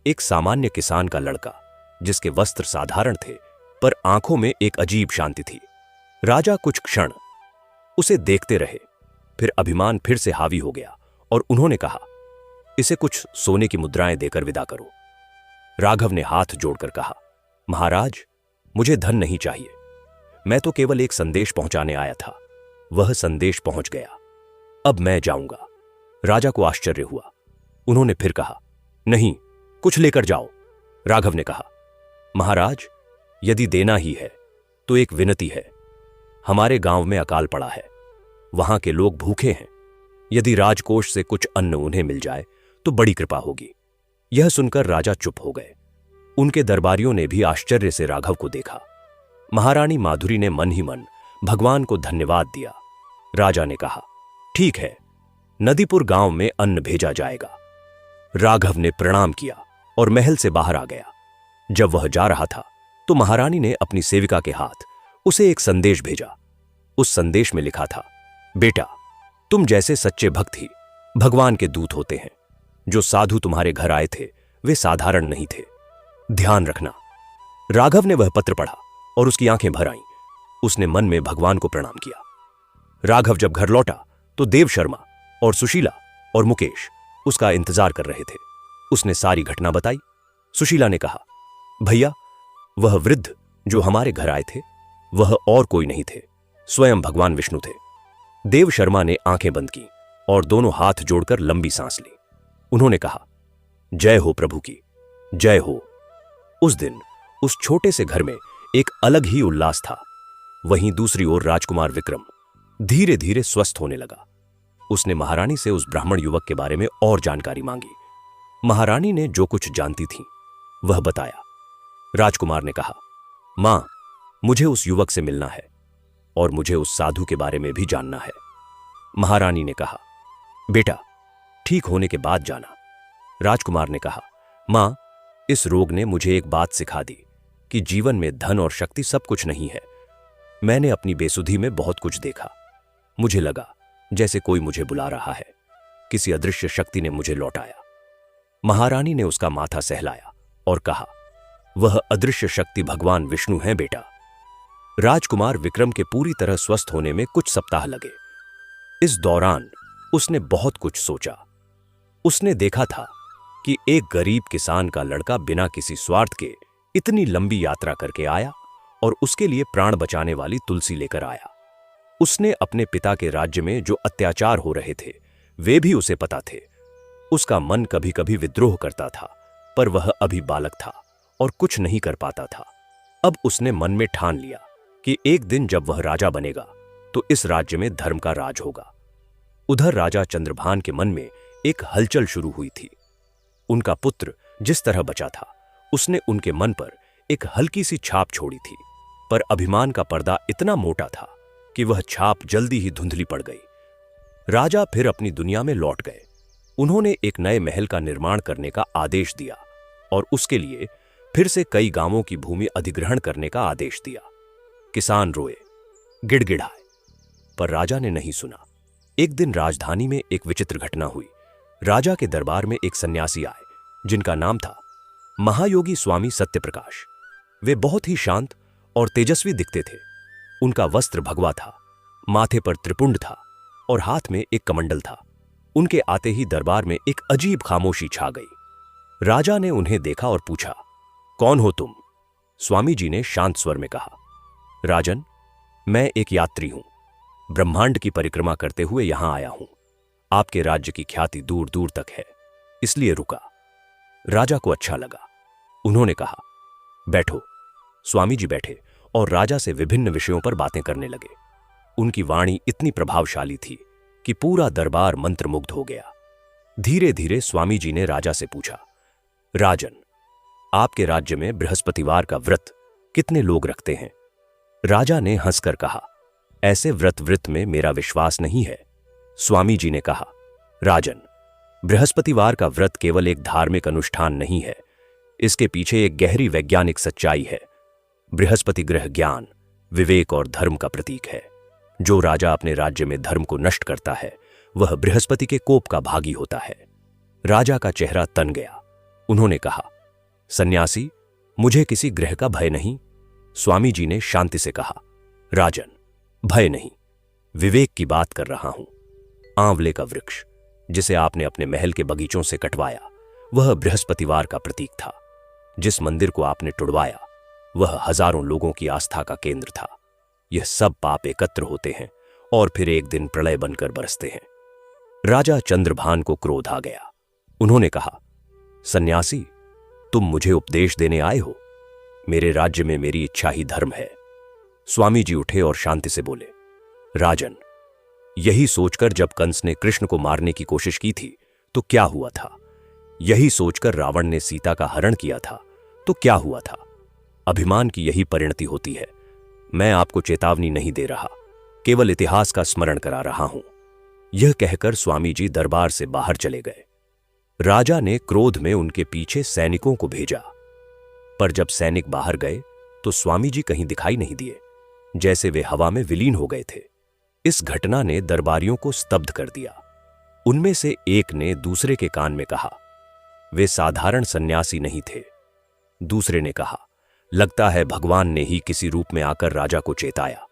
S1: एक सामान्य किसान का लड़का, जिसके वस्त्र साधारण थे पर आंखों में एक अजीब शांति थी। राजा कुछ क्षण उसे देखते रहे, फिर अभिमान फिर से हावी हो गया और उन्होंने कहा, इसे कुछ सोने की मुद्राएं देकर विदा करो। राघव ने हाथ जोड़कर कहा, महाराज, मुझे धन नहीं चाहिए। मैं तो केवल एक संदेश पहुंचाने आया था। वह संदेश पहुंच गया। अब मैं जाऊंगा। राजा को आश्चर्य हुआ। उन्होंने फिर कहा, नहीं, कुछ लेकर जाओ। राघव ने कहा, महाराज, यदि देना ही है तो एक विनती है। हमारे गांव में अकाल पड़ा है। वहां के लोग भूखे हैं। यदि राजकोष से कुछ अन्न उन्हें मिल जाए तो बड़ी कृपा होगी। यह सुनकर राजा चुप हो गए। उनके दरबारियों ने भी आश्चर्य से राघव को देखा। महारानी माधुरी ने मन ही मन भगवान को धन्यवाद दिया। राजा ने कहा, ठीक है, नदीपुर गांव में अन्न भेजा जाएगा। राघव ने प्रणाम किया और महल से बाहर आ गया। जब वह जा रहा था तो महारानी ने अपनी सेविका के हाथ उसे एक संदेश भेजा। उस संदेश में लिखा था, बेटा, तुम जैसे सच्चे भक्त ही भगवान के दूत होते हैं। जो साधु तुम्हारे घर आए थे वे साधारण नहीं थे, ध्यान रखना। राघव ने वह पत्र पढ़ा और उसकी आंखें भर आईं। उसने मन में भगवान को प्रणाम किया। राघव जब घर लौटा तो देव शर्मा और सुशीला और मुकेश उसका इंतजार कर रहे थे। उसने सारी घटना बताई। सुशीला ने कहा, भैया, वह वृद्ध जो हमारे घर आए थे वह और कोई नहीं थे, स्वयं भगवान विष्णु थे। देव शर्मा ने आंखें बंद की और दोनों हाथ जोड़कर लंबी सांस ली। उन्होंने कहा, जय हो प्रभु की, जय हो। उस दिन उस छोटे से घर में एक अलग ही उल्लास था। वहीं दूसरी ओर राजकुमार विक्रम धीरे धीरे स्वस्थ होने लगा। उसने महारानी से उस ब्राह्मण युवक के बारे में और जानकारी मांगी। महारानी ने जो कुछ जानती थी वह बताया। राजकुमार ने कहा, मां, मुझे उस युवक से मिलना है और मुझे उस साधु के बारे में भी जानना है। महारानी ने कहा, बेटा, ठीक होने के बाद जाना। राजकुमार ने कहा, मां, इस रोग ने मुझे एक बात सिखा दी कि जीवन में धन और शक्ति सब कुछ नहीं है। मैंने अपनी बेसुधी में बहुत कुछ देखा। मुझे लगा जैसे कोई मुझे बुला रहा है। किसी अदृश्य शक्ति ने मुझे लौटाया। महारानी ने उसका माथा सहलाया और कहा, वह अदृश्य शक्ति भगवान विष्णु हैं बेटा। राजकुमार विक्रम के पूरी तरह स्वस्थ होने में कुछ सप्ताह लगे। इस दौरान उसने बहुत कुछ सोचा। उसने देखा था कि एक गरीब किसान का लड़का बिना किसी स्वार्थ के इतनी लंबी यात्रा करके आया और उसके लिए प्राण बचाने वाली तुलसी लेकर आया। उसने अपने पिता के राज्य में जो अत्याचार हो रहे थे वे भी उसे पता थे। उसका मन कभी कभी विद्रोह करता था, पर वह अभी बालक था और कुछ नहीं कर पाता था। अब उसने मन में ठान लिया कि एक दिन जब वह राजा बनेगा तो इस राज्य में धर्म का राज होगा। उधर राजा चंद्रभान के मन में एक हलचल शुरू हुई थी। उनका पुत्र जिस तरह बचा था उसने उनके मन पर एक हल्की सी छाप छोड़ी थी, पर अभिमान का पर्दा इतना मोटा था कि वह छाप जल्दी ही धुंधली पड़ गई। राजा फिर अपनी दुनिया में लौट गए। उन्होंने एक नए महल का निर्माण करने का आदेश दिया और उसके लिए फिर से कई गांवों की भूमि अधिग्रहण करने का आदेश दिया। किसान रोए, गिड़गिड़ाए, पर राजा ने नहीं सुना। एक दिन राजधानी में एक विचित्र घटना हुई। राजा के दरबार में एक सन्यासी आए जिनका नाम था महायोगी स्वामी सत्यप्रकाश। वे बहुत ही शांत और तेजस्वी दिखते थे। उनका वस्त्र भगवा था, माथे पर त्रिपुंड था और हाथ में एक कमंडल था। उनके आते ही दरबार में एक अजीब खामोशी छा गई। राजा ने उन्हें देखा और पूछा, कौन हो तुम? स्वामी जी ने शांत स्वर में कहा, राजन, मैं एक यात्री हूं। ब्रह्मांड की परिक्रमा करते हुए यहां आया हूं। आपके राज्य की ख्याति दूर दूर तक है, इसलिए रुका। राजा को अच्छा लगा। उन्होंने कहा, बैठो। स्वामी जी बैठे और राजा से विभिन्न विषयों पर बातें करने लगे। उनकी वाणी इतनी प्रभावशाली थी कि पूरा दरबार मंत्रमुग्ध हो गया। धीरे धीरे स्वामी जी ने राजा से पूछा, राजन, आपके राज्य में बृहस्पतिवार का व्रत कितने लोग रखते हैं? राजा ने हंसकर कहा, ऐसे व्रत में मेरा विश्वास नहीं है। स्वामी जी ने कहा, राजन, बृहस्पतिवार का व्रत केवल एक धार्मिक अनुष्ठान नहीं है, इसके पीछे एक गहरी वैज्ञानिक सच्चाई है। बृहस्पति ग्रह ज्ञान, विवेक और धर्म का प्रतीक है। जो राजा अपने राज्य में धर्म को नष्ट करता है, वह बृहस्पति के कोप का भागी होता है। राजा का चेहरा तन गया। उन्होंने कहा, सन्यासी, मुझे किसी ग्रह का भय नहीं। स्वामी जी ने शांति से कहा, राजन, भय नहीं, विवेक की बात कर रहा हूं। आंवले का वृक्ष जिसे आपने अपने महल के बगीचों से कटवाया, वह बृहस्पतिवार का प्रतीक था। जिस मंदिर को आपने टुड़वाया, वह हजारों लोगों की आस्था का केंद्र था। यह सब पाप एकत्र होते हैं और फिर एक दिन प्रलय बनकर बरसते हैं। राजा चंद्रभान को क्रोध आ गया। उन्होंने कहा, सन्यासी, तुम मुझे उपदेश देने आए हो? मेरे राज्य में मेरी इच्छा ही धर्म है। स्वामी जी उठे और शांति से बोले, राजन, यही सोचकर जब कंस ने कृष्ण को मारने की कोशिश की थी तो क्या हुआ था? यही सोचकर रावण ने सीता का हरण किया था तो क्या हुआ था? अभिमान की यही परिणति होती है। मैं आपको चेतावनी नहीं दे रहा, केवल इतिहास का स्मरण करा रहा हूं। यह कहकर स्वामी जी दरबार से बाहर चले गए। राजा ने क्रोध में उनके पीछे सैनिकों को भेजा, पर जब सैनिक बाहर गए तो स्वामी जी कहीं दिखाई नहीं दिए, जैसे वे हवा में विलीन हो गए थे। इस घटना ने दरबारियों को स्तब्ध कर दिया। उनमें से एक ने दूसरे के कान में कहा, वे साधारण सन्यासी नहीं थे। दूसरे ने कहा, लगता है भगवान ने ही किसी रूप में आकर राजा को चेताया।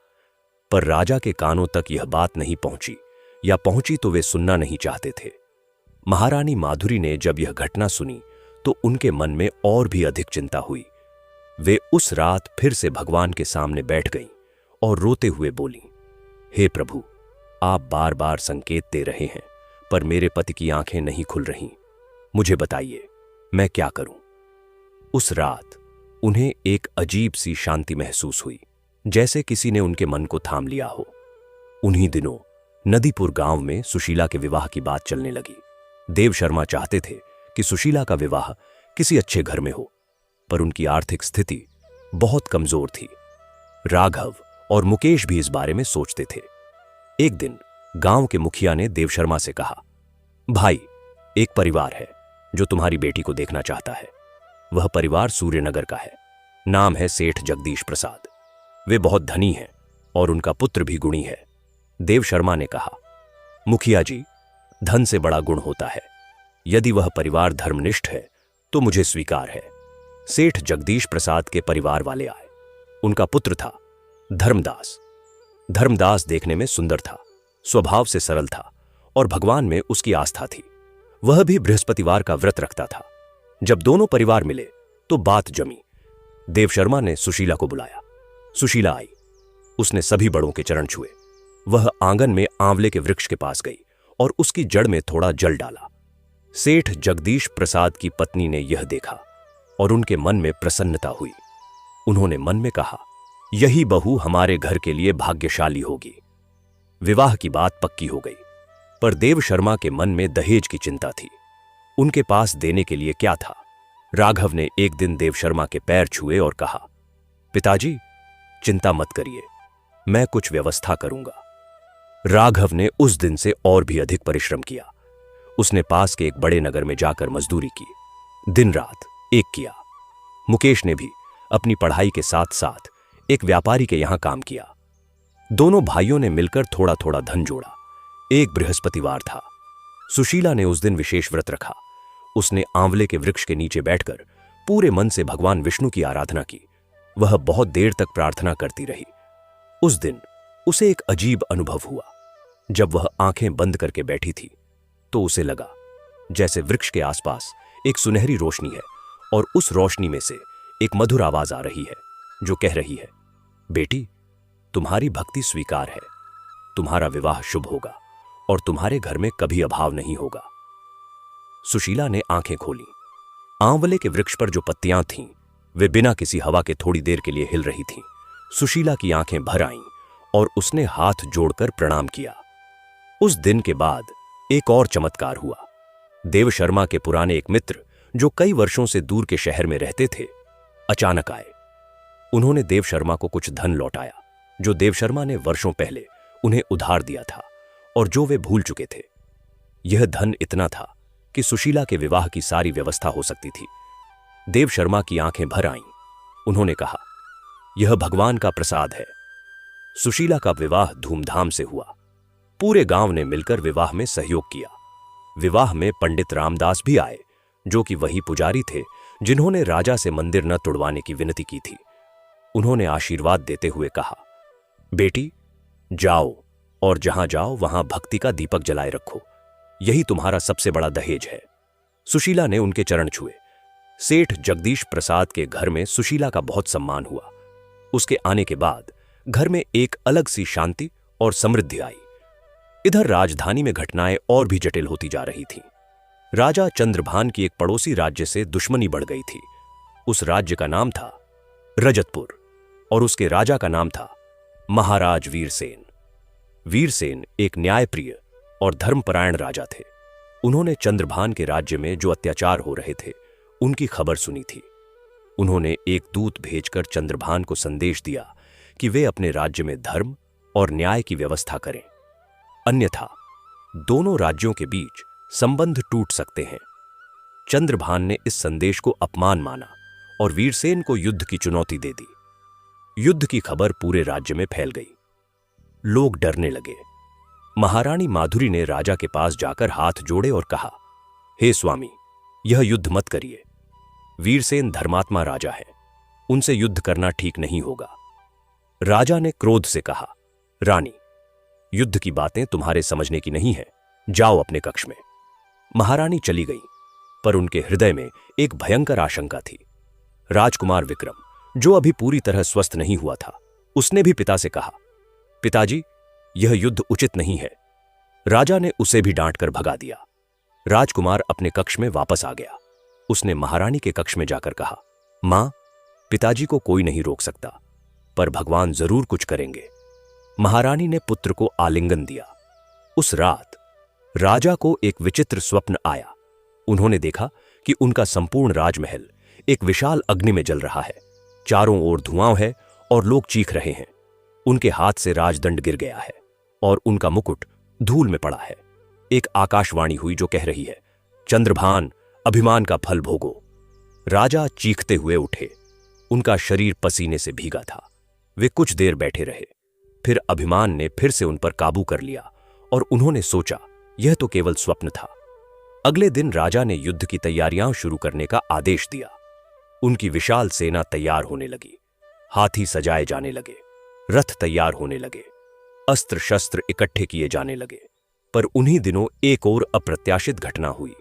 S1: पर राजा के कानों तक यह बात नहीं पहुंची, या पहुंची तो वे सुनना नहीं चाहते थे। महारानी माधुरी ने जब यह घटना सुनी तो उनके मन में और भी अधिक चिंता हुई। वे उस रात फिर से भगवान के सामने बैठ गईं और रोते हुए बोलीं, हे प्रभु, आप बार बार संकेत दे रहे हैं, पर मेरे पति की आंखें नहीं खुल रहीं। मुझे बताइए, मैं क्या करूं? उस रात उन्हें एक अजीब सी शांति महसूस हुई, जैसे किसी ने उनके मन को थाम लिया हो। उन्हीं दिनों नदीपुर गांव में सुशीला के विवाह की बात चलने लगी। देव शर्मा चाहते थे कि सुशीला का विवाह किसी अच्छे घर में हो, पर उनकी आर्थिक स्थिति बहुत कमजोर थी। राघव और मुकेश भी इस बारे में सोचते थे। एक दिन गांव के मुखिया ने देव शर्मा से कहा, भाई, एक परिवार है जो तुम्हारी बेटी को देखना चाहता है। वह परिवार सूर्यनगर का है। नाम है सेठ जगदीश प्रसाद। वे बहुत धनी हैं और उनका पुत्र भी गुणी है। देव शर्मा ने कहा, मुखिया जी, धन से बड़ा गुण होता है। यदि वह परिवार धर्मनिष्ठ है तो मुझे स्वीकार है। सेठ जगदीश प्रसाद के परिवार वाले आए। उनका पुत्र था धर्मदास। धर्मदास देखने में सुंदर था, स्वभाव से सरल था और भगवान में उसकी आस्था थी। वह भी बृहस्पतिवार का व्रत रखता था। जब दोनों परिवार मिले तो बात जमी। देव शर्मा ने सुशीला को बुलाया। सुशीला आई। उसने सभी बड़ों के चरण छुए। वह आंगन में आंवले के वृक्ष के पास गई और उसकी जड़ में थोड़ा जल डाला। सेठ जगदीश प्रसाद की पत्नी ने यह देखा और उनके मन में प्रसन्नता हुई। उन्होंने मन में कहा, यही बहू हमारे घर के लिए भाग्यशाली होगी। विवाह की बात पक्की हो गई, पर देव शर्मा के मन में दहेज की चिंता थी। उनके पास देने के लिए क्या था? राघव ने एक दिन देव शर्मा के पैर छुए और कहा, पिताजी, चिंता मत करिए, मैं कुछ व्यवस्था करूंगा। राघव ने उस दिन से और भी अधिक परिश्रम किया। उसने पास के एक बड़े नगर में जाकर मजदूरी की, दिन रात एक किया। मुकेश ने भी अपनी पढ़ाई के साथ साथ एक व्यापारी के यहां काम किया। दोनों भाइयों ने मिलकर थोड़ा थोड़ा धन जोड़ा। एक बृहस्पतिवार था। सुशीला ने उस दिन विशेष व्रत रखा। उसने आंवले के वृक्ष के नीचे बैठकर पूरे मन से भगवान विष्णु की आराधना की। वह बहुत देर तक प्रार्थना करती रही। उस दिन उसे एक अजीब अनुभव हुआ। जब वह आंखें बंद करके बैठी थी तो उसे लगा जैसे वृक्ष के आसपास एक सुनहरी रोशनी है और उस रोशनी में से एक मधुर आवाज आ रही है जो कह रही है, बेटी, तुम्हारी भक्ति स्वीकार है, तुम्हारा विवाह शुभ होगा और तुम्हारे घर में कभी अभाव नहीं होगा। सुशीला ने आंखें खोली। आंवले के वृक्ष पर जो पत्तियां थीं, वे बिना किसी हवा के थोड़ी देर के लिए हिल रही थीं। सुशीला की आंखें भर आईं और उसने हाथ जोड़कर प्रणाम किया। उस दिन के बाद एक और चमत्कार हुआ। देव शर्मा के पुराने एक मित्र, जो कई वर्षों से दूर के शहर में रहते थे, अचानक आए। उन्होंने देव शर्मा को कुछ धन लौटाया, जो देव शर्मा ने वर्षों पहले उन्हें उधार दिया था और जो वे भूल चुके थे। यह धन इतना था कि सुशीला के विवाह की सारी व्यवस्था हो सकती थी। देव शर्मा की आंखें भर आईं। उन्होंने कहा, यह भगवान का प्रसाद है। सुशीला का विवाह धूमधाम से हुआ। पूरे गांव ने मिलकर विवाह में सहयोग किया। विवाह में पंडित रामदास भी आए, जो कि वही पुजारी थे जिन्होंने राजा से मंदिर न तोड़वाने की विनती की थी। उन्होंने आशीर्वाद देते हुए कहा, बेटी, जाओ और जहां जाओ वहां भक्ति का दीपक जलाए रखो। यही तुम्हारा सबसे बड़ा दहेज है। सुशीला ने उनके चरण छुए। सेठ जगदीश प्रसाद के घर में सुशीला का बहुत सम्मान हुआ। उसके आने के बाद घर में एक अलग सी शांति और समृद्धि आई। इधर राजधानी में घटनाएं और भी जटिल होती जा रही थीं। राजा चंद्रभान की एक पड़ोसी राज्य से दुश्मनी बढ़ गई थी। उस राज्य का नाम था रजतपुर और उसके राजा का नाम था महाराज वीरसेन। वीरसेन एक न्यायप्रिय और धर्मपरायण राजा थे। उन्होंने चंद्रभान के राज्य में जो अत्याचार हो रहे थे, उनकी खबर सुनी थी। उन्होंने एक दूत भेजकर चंद्रभान को संदेश दिया कि वे अपने राज्य में धर्म और न्याय की व्यवस्था करें, अन्यथा दोनों राज्यों के बीच संबंध टूट सकते हैं। चंद्रभान ने इस संदेश को अपमान माना और वीरसेन को युद्ध की चुनौती दे दी। युद्ध की खबर पूरे राज्य में फैल गई। लोग डरने लगे। महारानी माधुरी ने राजा के पास जाकर हाथ जोड़े और कहा, हे स्वामी, यह युद्ध मत करिए। वीरसेन धर्मात्मा राजा है, उनसे युद्ध करना ठीक नहीं होगा। राजा ने क्रोध से कहा, रानी, युद्ध की बातें तुम्हारे समझने की नहीं है, जाओ अपने कक्ष में। महारानी चली गई, पर उनके हृदय में एक भयंकर आशंका थी। राजकुमार विक्रम, जो अभी पूरी तरह स्वस्थ नहीं हुआ था, उसने भी पिता से कहा, पिताजी, यह युद्ध उचित नहीं है। राजा ने उसे भी डांटकर भगा दिया। राजकुमार अपने कक्ष में वापस आ गया। उसने महारानी के कक्ष में जाकर कहा, मां, पिताजी को कोई नहीं रोक सकता, पर भगवान जरूर कुछ करेंगे। महारानी ने पुत्र को आलिंगन दिया। उस रात राजा को एक विचित्र स्वप्न आया। उन्होंने देखा कि उनका संपूर्ण राजमहल एक विशाल अग्नि में जल रहा है। चारों ओर धुआं है और लोग चीख रहे हैं। उनके हाथ से राजदंड गिर गया है और उनका मुकुट धूल में पड़ा है। एक आकाशवाणी हुई जो कह रही है, चंद्रभान, अभिमान का फल भोगो। राजा चीखते हुए उठे। उनका शरीर पसीने से भीगा था। वे कुछ देर बैठे रहे। फिर अभिमान ने फिर से उन पर काबू कर लिया और उन्होंने सोचा, यह तो केवल स्वप्न था। अगले दिन राजा ने युद्ध की तैयारियां शुरू करने का आदेश दिया। उनकी विशाल सेना तैयार होने लगी। हाथी सजाए जाने लगे, रथ तैयार होने लगे, अस्त्र शस्त्र इकट्ठे किए जाने लगे। पर उन्हीं दिनों एक और अप्रत्याशित घटना हुई।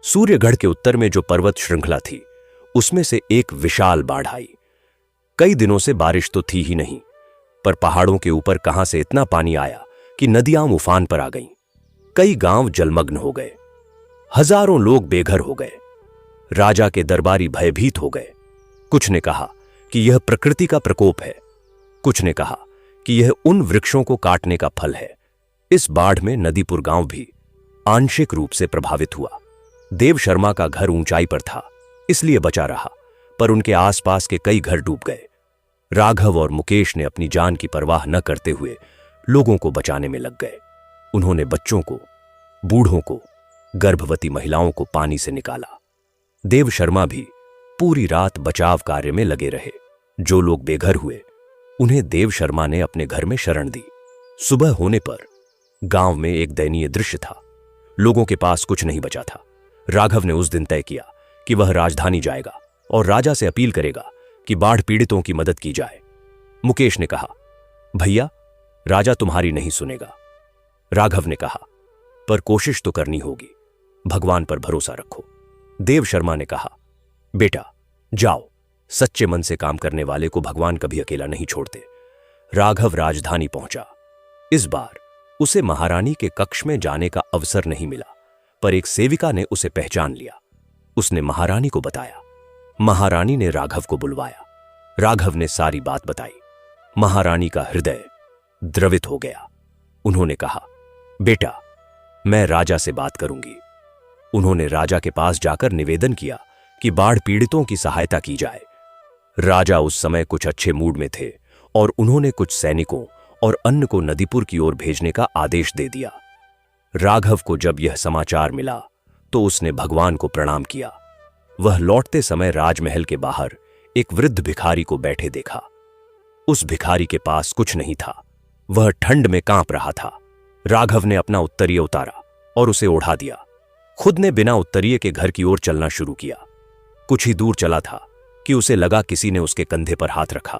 S1: सूर्यगढ़ के उत्तर में जो पर्वत श्रृंखला थी, उसमें से एक विशाल बाढ़ आई। कई दिनों से बारिश तो थी ही नहीं, पर पहाड़ों के ऊपर कहां से इतना पानी आया कि नदियां उफान पर आ गईं। कई गांव जलमग्न हो गए। हजारों लोग बेघर हो गए। राजा के दरबारी भयभीत हो गए। कुछ ने कहा कि यह प्रकृति का प्रकोप है, कुछ ने कहा कि यह उन वृक्षों को काटने का फल है। इस बाढ़ में नदीपुर गांव भी आंशिक रूप से प्रभावित हुआ। देव शर्मा का घर ऊंचाई पर था, इसलिए बचा रहा, पर उनके आसपास के कई घर डूब गए। राघव और मुकेश ने अपनी जान की परवाह न करते हुए लोगों को बचाने में लग गए। उन्होंने बच्चों को, बूढ़ों को, गर्भवती महिलाओं को पानी से निकाला। देव शर्मा भी पूरी रात बचाव कार्य में लगे रहे। जो लोग बेघर हुए, उन्हें देव शर्मा ने अपने घर में शरण दी। सुबह होने पर गांव में एक दयनीय दृश्य था। लोगों के पास कुछ नहीं बचा था। राघव ने उस दिन तय किया कि वह राजधानी जाएगा और राजा से अपील करेगा कि बाढ़ पीड़ितों की मदद की जाए। मुकेश ने कहा, भैया, राजा तुम्हारी नहीं सुनेगा। राघव ने कहा, पर कोशिश तो करनी होगी, भगवान पर भरोसा रखो। देव शर्मा ने कहा, बेटा जाओ, सच्चे मन से काम करने वाले को भगवान कभी अकेला नहीं छोड़ते। राघव राजधानी पहुंचा। इस बार उसे महारानी के कक्ष में जाने का अवसर नहीं मिला, पर एक सेविका ने उसे पहचान लिया। उसने महारानी को बताया। महारानी ने राघव को बुलवाया। राघव ने सारी बात बताई। महारानी का हृदय द्रवित हो गया। उन्होंने कहा, बेटा, मैं राजा से बात करूंगी। उन्होंने राजा के पास जाकर निवेदन किया कि बाढ़ पीड़ितों की सहायता की जाए। राजा उस समय कुछ अच्छे मूड में थे और उन्होंने कुछ सैनिकों और अन्न को नदीपुर की ओर भेजने का आदेश दे दिया। राघव को जब यह समाचार मिला तो उसने भगवान को प्रणाम किया। वह लौटते समय राजमहल के बाहर एक वृद्ध भिखारी को बैठे देखा। उस भिखारी के पास कुछ नहीं था। वह ठंड में कांप रहा था। राघव ने अपना उत्तरीय उतारा और उसे ओढ़ा दिया। खुद ने बिना उत्तरीय के घर की ओर चलना शुरू किया। कुछ ही दूर चला था कि उसे लगा किसी ने उसके कंधे पर हाथ रखा।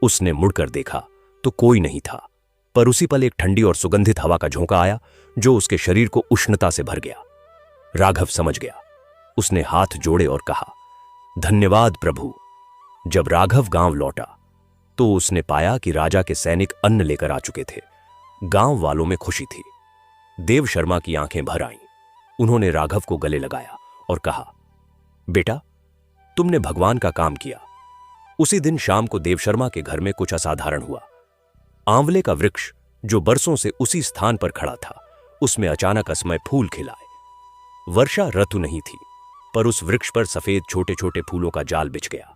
S1: उसने मुड़कर देखा तो कोई नहीं था, पर उसी पल एक ठंडी और सुगंधित हवा का झोंका आया जो उसके शरीर को उष्णता से भर गया। राघव समझ गया। उसने हाथ जोड़े और कहा, धन्यवाद प्रभु। जब राघव गांव लौटा तो उसने पाया कि राजा के सैनिक अन्न लेकर आ चुके थे। गांव वालों में खुशी थी। देव शर्मा की आंखें भर आईं। उन्होंने राघव को गले लगाया और कहा, बेटा, तुमने भगवान का काम किया। उसी दिन शाम को देव शर्मा के घर में कुछ असाधारण हुआ। आंवले का वृक्ष जो बरसों से उसी स्थान पर खड़ा था, उसमें अचानक असमय फूल खिलाए। वर्षा ऋतु नहीं थी, पर उस वृक्ष पर सफेद छोटे छोटे फूलों का जाल बिछ गया।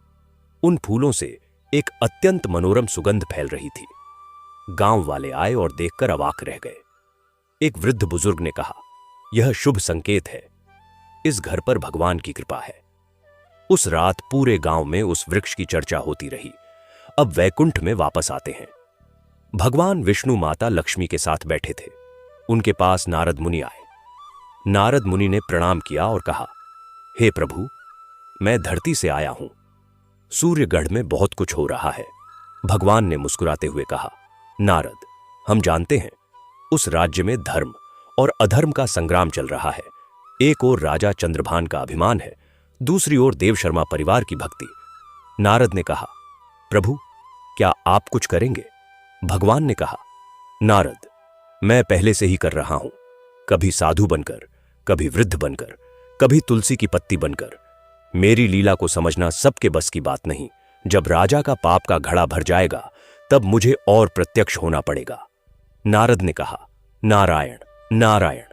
S1: उन फूलों से एक अत्यंत मनोरम सुगंध फैल रही थी। गांव वाले आए और देखकर अवाक रह गए। एक वृद्ध बुजुर्ग ने कहा, यह शुभ संकेत है। इस घर पर भगवान की कृपा है। उस रात पूरे गांव में उस वृक्ष की चर्चा होती रही। अब वैकुंठ में वापस आते हैं। भगवान विष्णु माता लक्ष्मी के साथ बैठे थे। उनके पास नारद मुनि आए। नारद मुनि ने प्रणाम किया और कहा, हे प्रभु, मैं धरती से आया हूं। सूर्यगढ़ में बहुत कुछ हो रहा है। भगवान ने मुस्कुराते हुए कहा, नारद, हम जानते हैं उस राज्य में धर्म और अधर्म का संग्राम चल रहा है। एक ओर राजा चंद्रभान का अभिमान है, दूसरी ओर देव शर्मा परिवार की भक्ति। नारद ने कहा, प्रभु, क्या आप कुछ करेंगे? भगवान ने कहा, नारद, मैं पहले से ही कर रहा हूं, कभी साधु बनकर, कभी वृद्ध बनकर, कभी तुलसी की पत्ती बनकर। मेरी लीला को समझना सबके बस की बात नहीं। जब राजा का पाप का घड़ा भर जाएगा तब मुझे और प्रत्यक्ष होना पड़ेगा। नारद ने कहा, नारायण नारायण।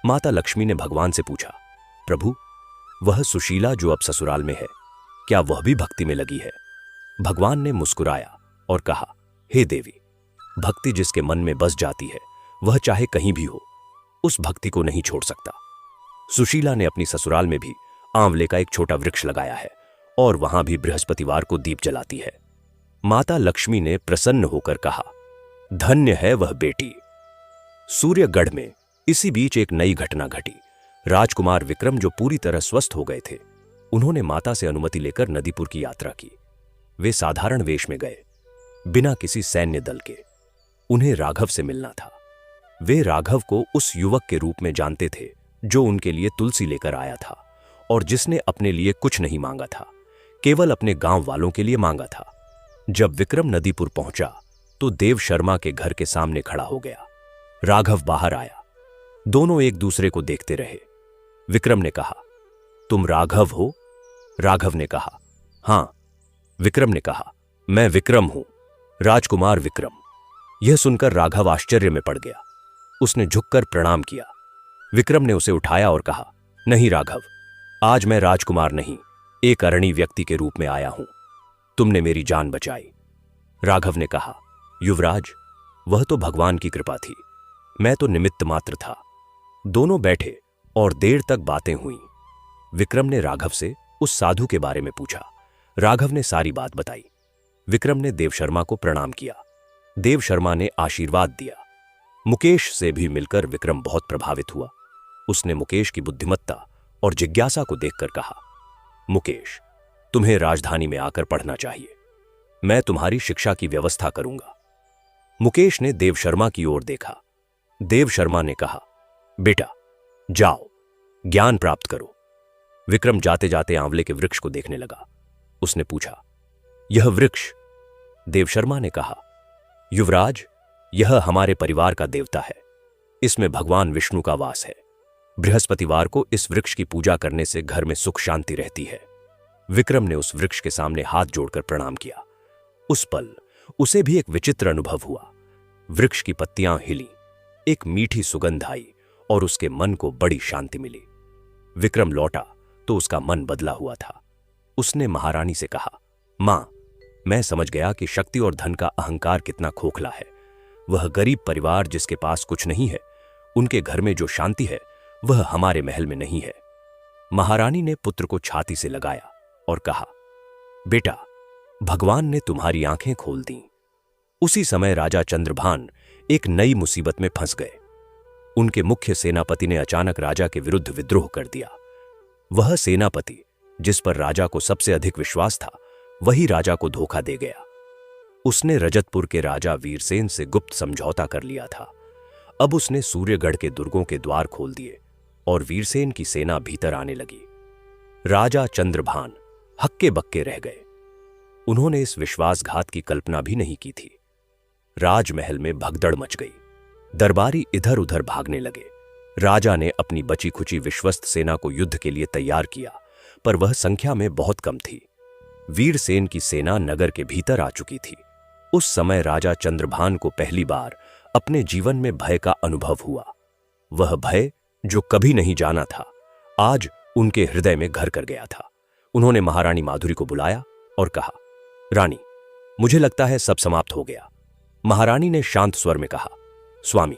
S1: माता लक्ष्मी ने भगवान से पूछा, प्रभु, वह सुशीला जो अब ससुराल में है, क्या वह भी भक्ति में लगी है? भगवान ने मुस्कुराया और कहा, हे देवी, भक्ति जिसके मन में बस जाती है वह चाहे कहीं भी हो, उस भक्ति को नहीं छोड़ सकता। सुशीला ने अपनी ससुराल में भी आंवले का एक छोटा वृक्ष लगाया है और वहां भी बृहस्पतिवार को दीप जलाती है। माता लक्ष्मी ने प्रसन्न होकर कहा, धन्य है वह बेटी। सूर्यगढ़ में इसी बीच एक नई घटना घटी। राजकुमार विक्रम जो पूरी तरह स्वस्थ हो गए थे, उन्होंने माता से अनुमति लेकर नदीपुर की यात्रा की। वे साधारण वेश में गए, बिना किसी सैन्य दल के। उन्हें राघव से मिलना था। वे राघव को उस युवक के रूप में जानते थे जो उनके लिए तुलसी लेकर आया था और जिसने अपने लिए कुछ नहीं मांगा था, केवल अपने गांव वालों के लिए मांगा था। जब विक्रम नदीपुर पहुंचा तो देव शर्मा के घर के सामने खड़ा हो गया। राघव बाहर आया। दोनों एक दूसरे को देखते रहे। विक्रम ने कहा, तुम राघव हो? राघव ने कहा, हां। विक्रम ने कहा, मैं विक्रम हूं, राजकुमार विक्रम। यह सुनकर राघव आश्चर्य में पड़ गया। उसने झुककर प्रणाम किया। विक्रम ने उसे उठाया और कहा, नहीं राघव, आज मैं राजकुमार नहीं, एक अरणी व्यक्ति के रूप में आया हूं। तुमने मेरी जान बचाई। राघव ने कहा, युवराज, वह तो भगवान की कृपा थी, मैं तो निमित्त मात्र था। दोनों बैठे और देर तक बातें हुईं। विक्रम ने राघव से उस साधु के बारे में पूछा। राघव ने सारी बात बताई। विक्रम ने देव शर्मा को प्रणाम किया। देव शर्मा ने आशीर्वाद दिया। मुकेश से भी मिलकर विक्रम बहुत प्रभावित हुआ। उसने मुकेश की बुद्धिमत्ता और जिज्ञासा को देखकर कहा, मुकेश, तुम्हें राजधानी में आकर पढ़ना चाहिए। मैं तुम्हारी शिक्षा की व्यवस्था करूंगा। मुकेश ने देव शर्मा की ओर देखा। देव शर्मा ने कहा, बेटा, जाओ, ज्ञान प्राप्त करो। विक्रम जाते जाते आंवले के वृक्ष को देखने लगा। उसने पूछा, यह वृक्ष? देव शर्मा ने कहा, युवराज, यह हमारे परिवार का देवता है। इसमें भगवान विष्णु का वास है। बृहस्पतिवार को इस वृक्ष की पूजा करने से घर में सुख शांति रहती है। विक्रम ने उस वृक्ष के सामने हाथ जोड़कर प्रणाम किया। उस पल उसे भी एक विचित्र अनुभव हुआ। वृक्ष की पत्तियां हिली, एक मीठी सुगंध आई और उसके मन को बड़ी शांति मिली। विक्रम लौटा तो उसका मन बदला हुआ था। उसने महारानी से कहा, मां, मैं समझ गया कि शक्ति और धन का अहंकार कितना खोखला है। वह गरीब परिवार जिसके पास कुछ नहीं है, उनके घर में जो शांति है वह हमारे महल में नहीं है। महारानी ने पुत्र को छाती से लगाया और कहा, बेटा, भगवान ने तुम्हारी आंखें खोल दी। उसी समय राजा चंद्रभान एक नई मुसीबत में फंस गए। उनके मुख्य सेनापति ने अचानक राजा के विरुद्ध विद्रोह कर दिया। वह सेनापति जिस पर राजा को सबसे अधिक विश्वास था, वही राजा को धोखा दे गया। उसने रजतपुर के राजा वीरसेन से गुप्त समझौता कर लिया था। अब उसने सूर्यगढ़ के दुर्गों के द्वार खोल दिए और वीरसेन की सेना भीतर आने लगी। राजा चंद्रभान हक्के बक्के रह गए। उन्होंने इस विश्वासघात की कल्पना भी नहीं की थी। राजमहल में भगदड़ मच गई। दरबारी इधर उधर भागने लगे। राजा ने अपनी बची खुची विश्वस्त सेना को युद्ध के लिए तैयार किया, पर वह संख्या में बहुत कम थी। वीरसेन की सेना नगर के भीतर आ चुकी थी। उस समय राजा चंद्रभान को पहली बार अपने जीवन में भय का अनुभव हुआ। वह भय जो कभी नहीं जाना था, आज उनके हृदय में घर कर गया था। उन्होंने महारानी माधुरी को बुलाया और कहा, रानी, मुझे लगता है सब समाप्त हो गया। महारानी ने शांत स्वर में कहा, स्वामी,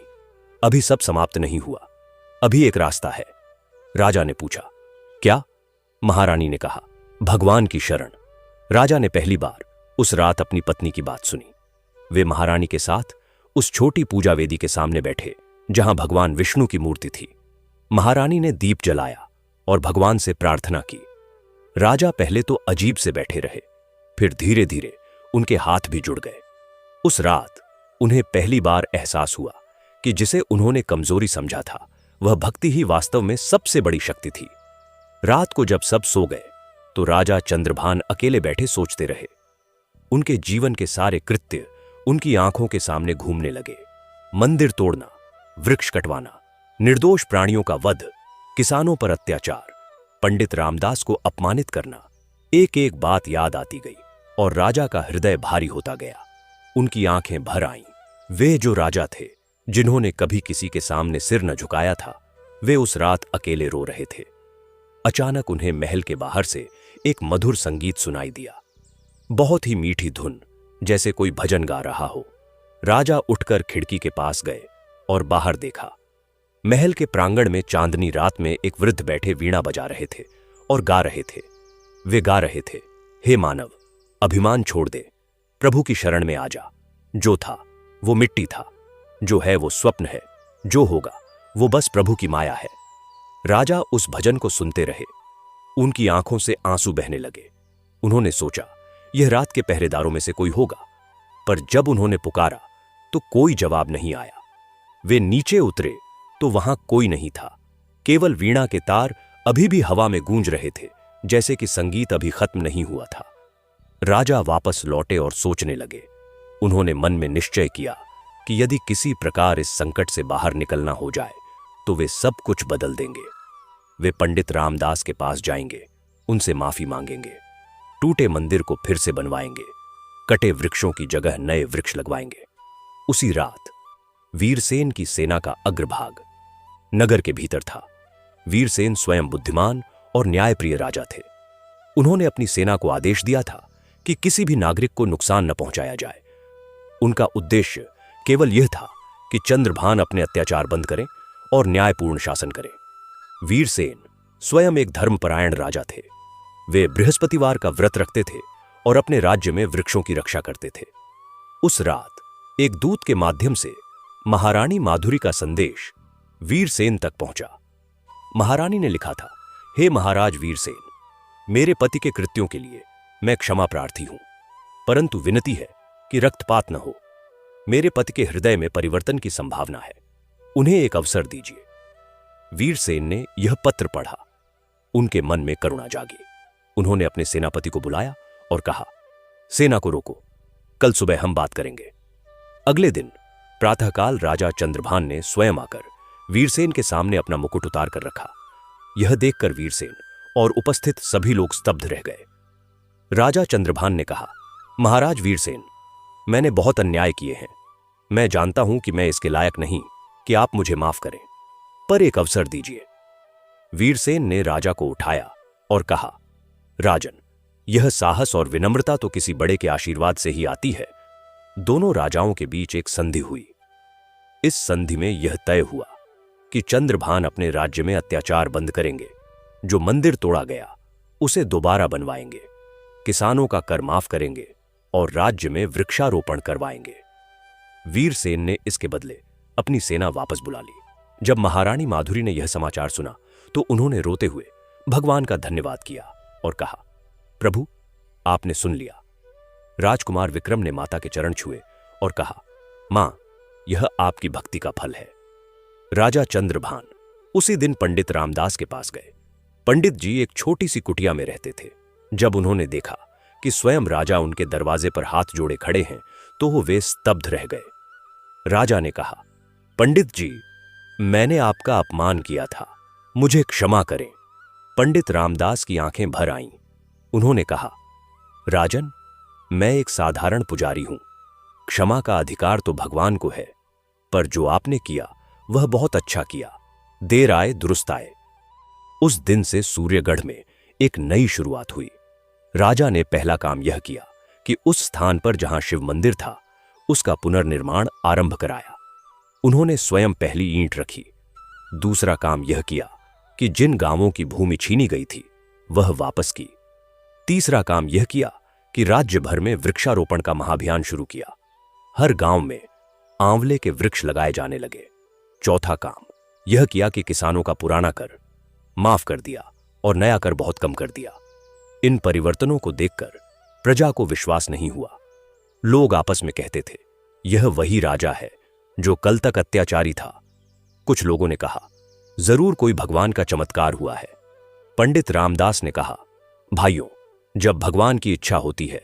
S1: अभी सब समाप्त नहीं हुआ, अभी एक रास्ता है। राजा ने पूछा, क्या? महारानी ने कहा, भगवान की शरण। राजा ने पहली बार उस रात अपनी पत्नी की बात सुनी। वे महारानी के साथ उस छोटी पूजा वेदी के सामने बैठे जहां भगवान विष्णु की मूर्ति थी। महारानी ने दीप जलाया और भगवान से प्रार्थना की। राजा पहले तो अजीब से बैठे रहे, फिर धीरे धीरे उनके हाथ भी जुड़ गए। उस रात उन्हें पहली बार एहसास हुआ कि जिसे उन्होंने कमजोरी समझा था, वह भक्ति ही वास्तव में सबसे बड़ी शक्ति थी। रात को जब सब सो गए तो राजा चंद्रभान अकेले बैठे सोचते रहे। उनके जीवन के सारे कृत्य उनकी आंखों के सामने घूमने लगे। मंदिर तोड़ना, वृक्ष कटवाना, निर्दोष प्राणियों का वध, किसानों पर अत्याचार, पंडित रामदास को अपमानित करना, एक एक बात याद आती गई और राजा का हृदय भारी होता गया। उनकी आंखें भर आईं। वे जो राजा थे, जिन्होंने कभी किसी के सामने सिर न झुकाया था, वे उस रात अकेले रो रहे थे। अचानक उन्हें महल के बाहर से एक मधुर संगीत सुनाई दिया, बहुत ही मीठी धुन, जैसे कोई भजन गा रहा हो। राजा उठकर खिड़की के पास गए और बाहर देखा। महल के प्रांगण में चांदनी रात में एक वृद्ध बैठे वीणा बजा रहे थे और गा रहे थे। वे गा रहे थे, हे मानव, अभिमान छोड़ दे, प्रभु की शरण में आ जा। जो था वो मिट्टी था, जो है वो स्वप्न है, जो होगा वो बस प्रभु की माया है। राजा उस भजन को सुनते रहे। उनकी आंखों से आंसू बहने लगे। उन्होंने सोचा, यह रात के पहरेदारों में से कोई होगा, पर जब उन्होंने पुकारा तो कोई जवाब नहीं आया। वे नीचे उतरे तो वहां कोई नहीं था, केवल वीणा के तार अभी भी हवा में गूंज रहे थे, जैसे कि संगीत अभी खत्म नहीं हुआ था। राजा वापस लौटे और सोचने लगे। उन्होंने मन में निश्चय किया कि यदि किसी प्रकार इस संकट से बाहर निकलना हो जाए तो वे सब कुछ बदल देंगे। वे पंडित रामदास के पास जाएंगे, उनसे माफी मांगेंगे, टूटे मंदिर को फिर से बनवाएंगे, कटे वृक्षों की जगह नए वृक्ष लगवाएंगे। उसी रात वीरसेन की सेना का अग्रभाग नगर के भीतर था। वीरसेन स्वयं बुद्धिमान और न्यायप्रिय राजा थे। उन्होंने अपनी सेना को आदेश दिया था कि किसी भी नागरिक को नुकसान न पहुंचाया जाए। उनका उद्देश्य केवल यह था कि चंद्रभान अपने अत्याचार बंद करें और न्यायपूर्ण शासन करें। वीरसेन स्वयं एक धर्मपरायण राजा थे। वे बृहस्पतिवार का व्रत रखते थे और अपने राज्य में वृक्षों की रक्षा करते थे। उस रात एक दूत के माध्यम से महारानी माधुरी का संदेश वीरसेन तक पहुंचा। महारानी ने लिखा था, हे महाराज वीरसेन, मेरे पति के कृत्यों के लिए मैं क्षमा प्रार्थी हूं, परंतु विनती है कि रक्तपात न हो। मेरे पति के हृदय में परिवर्तन की संभावना है, उन्हें एक अवसर दीजिए। वीरसेन ने यह पत्र पढ़ा। उनके मन में करुणा जागी। उन्होंने अपने सेनापति को बुलाया और कहा, सेना को रोको, कल सुबह हम बात करेंगे। अगले दिन प्रातःकाल राजा चंद्रभान ने स्वयं आकर वीरसेन के सामने अपना मुकुट उतार कर रखा। यह देखकर वीरसेन और उपस्थित सभी लोग स्तब्ध रह गए। राजा चंद्रभान ने कहा, महाराज वीरसेन, मैंने बहुत अन्याय किए हैं। मैं जानता हूं कि मैं इसके लायक नहीं कि आप मुझे माफ करें, पर एक अवसर दीजिए। वीरसेन ने राजा को उठाया और कहा, राजन, यह साहस और विनम्रता तो किसी बड़े के आशीर्वाद से ही आती है। दोनों राजाओं के बीच एक संधि हुई। इस संधि में यह तय हुआ कि चंद्रभान अपने राज्य में अत्याचार बंद करेंगे, जो मंदिर तोड़ा गया उसे दोबारा बनवाएंगे, किसानों का कर माफ करेंगे और राज्य में वृक्षारोपण करवाएंगे। वीरसेन ने इसके बदले अपनी सेना वापस बुला ली। जब महारानी माधुरी ने यह समाचार सुना तो उन्होंने रोते हुए भगवान का धन्यवाद किया और कहा, प्रभु, आपने सुन लिया। राजकुमार विक्रम ने माता के चरण छुए और कहा, मां, यह आपकी भक्ति का फल है। राजा चंद्रभान उसी दिन पंडित रामदास के पास गए। पंडित जी एक छोटी सी कुटिया में रहते थे। जब उन्होंने देखा कि स्वयं राजा उनके दरवाजे पर हाथ जोड़े खड़े हैं तो वे स्तब्ध रह गए। राजा ने कहा, पंडित जी, मैंने आपका अपमान किया था, मुझे क्षमा करें। पंडित रामदास की आंखें भर आईं। उन्होंने कहा, राजन, मैं एक साधारण पुजारी हूं। क्षमा का अधिकार तो भगवान को है, पर जो आपने किया वह बहुत अच्छा किया। देर आए दुरुस्त आए। उस दिन से सूर्यगढ़ में एक नई शुरुआत हुई। राजा ने पहला काम यह किया कि उस स्थान पर जहां शिव मंदिर था उसका पुनर्निर्माण आरंभ कराया। उन्होंने स्वयं पहली ईंट रखी। दूसरा काम यह किया कि जिन गांवों की भूमि छीनी गई थी वह वापस की। तीसरा काम यह किया कि राज्य भर में वृक्षारोपण का महाअभियान शुरू किया। हर गांव में आंवले के वृक्ष लगाए जाने लगे। चौथा काम यह किया कि किसानों का पुराना कर माफ कर दिया और नया कर बहुत कम कर दिया। इन परिवर्तनों को देखकर प्रजा को विश्वास नहीं हुआ। लोग आपस में कहते थे, यह वही राजा है जो कल तक अत्याचारी था। कुछ लोगों ने कहा, जरूर कोई भगवान का चमत्कार हुआ है। पंडित रामदास ने कहा, भाइयों, जब भगवान की इच्छा होती है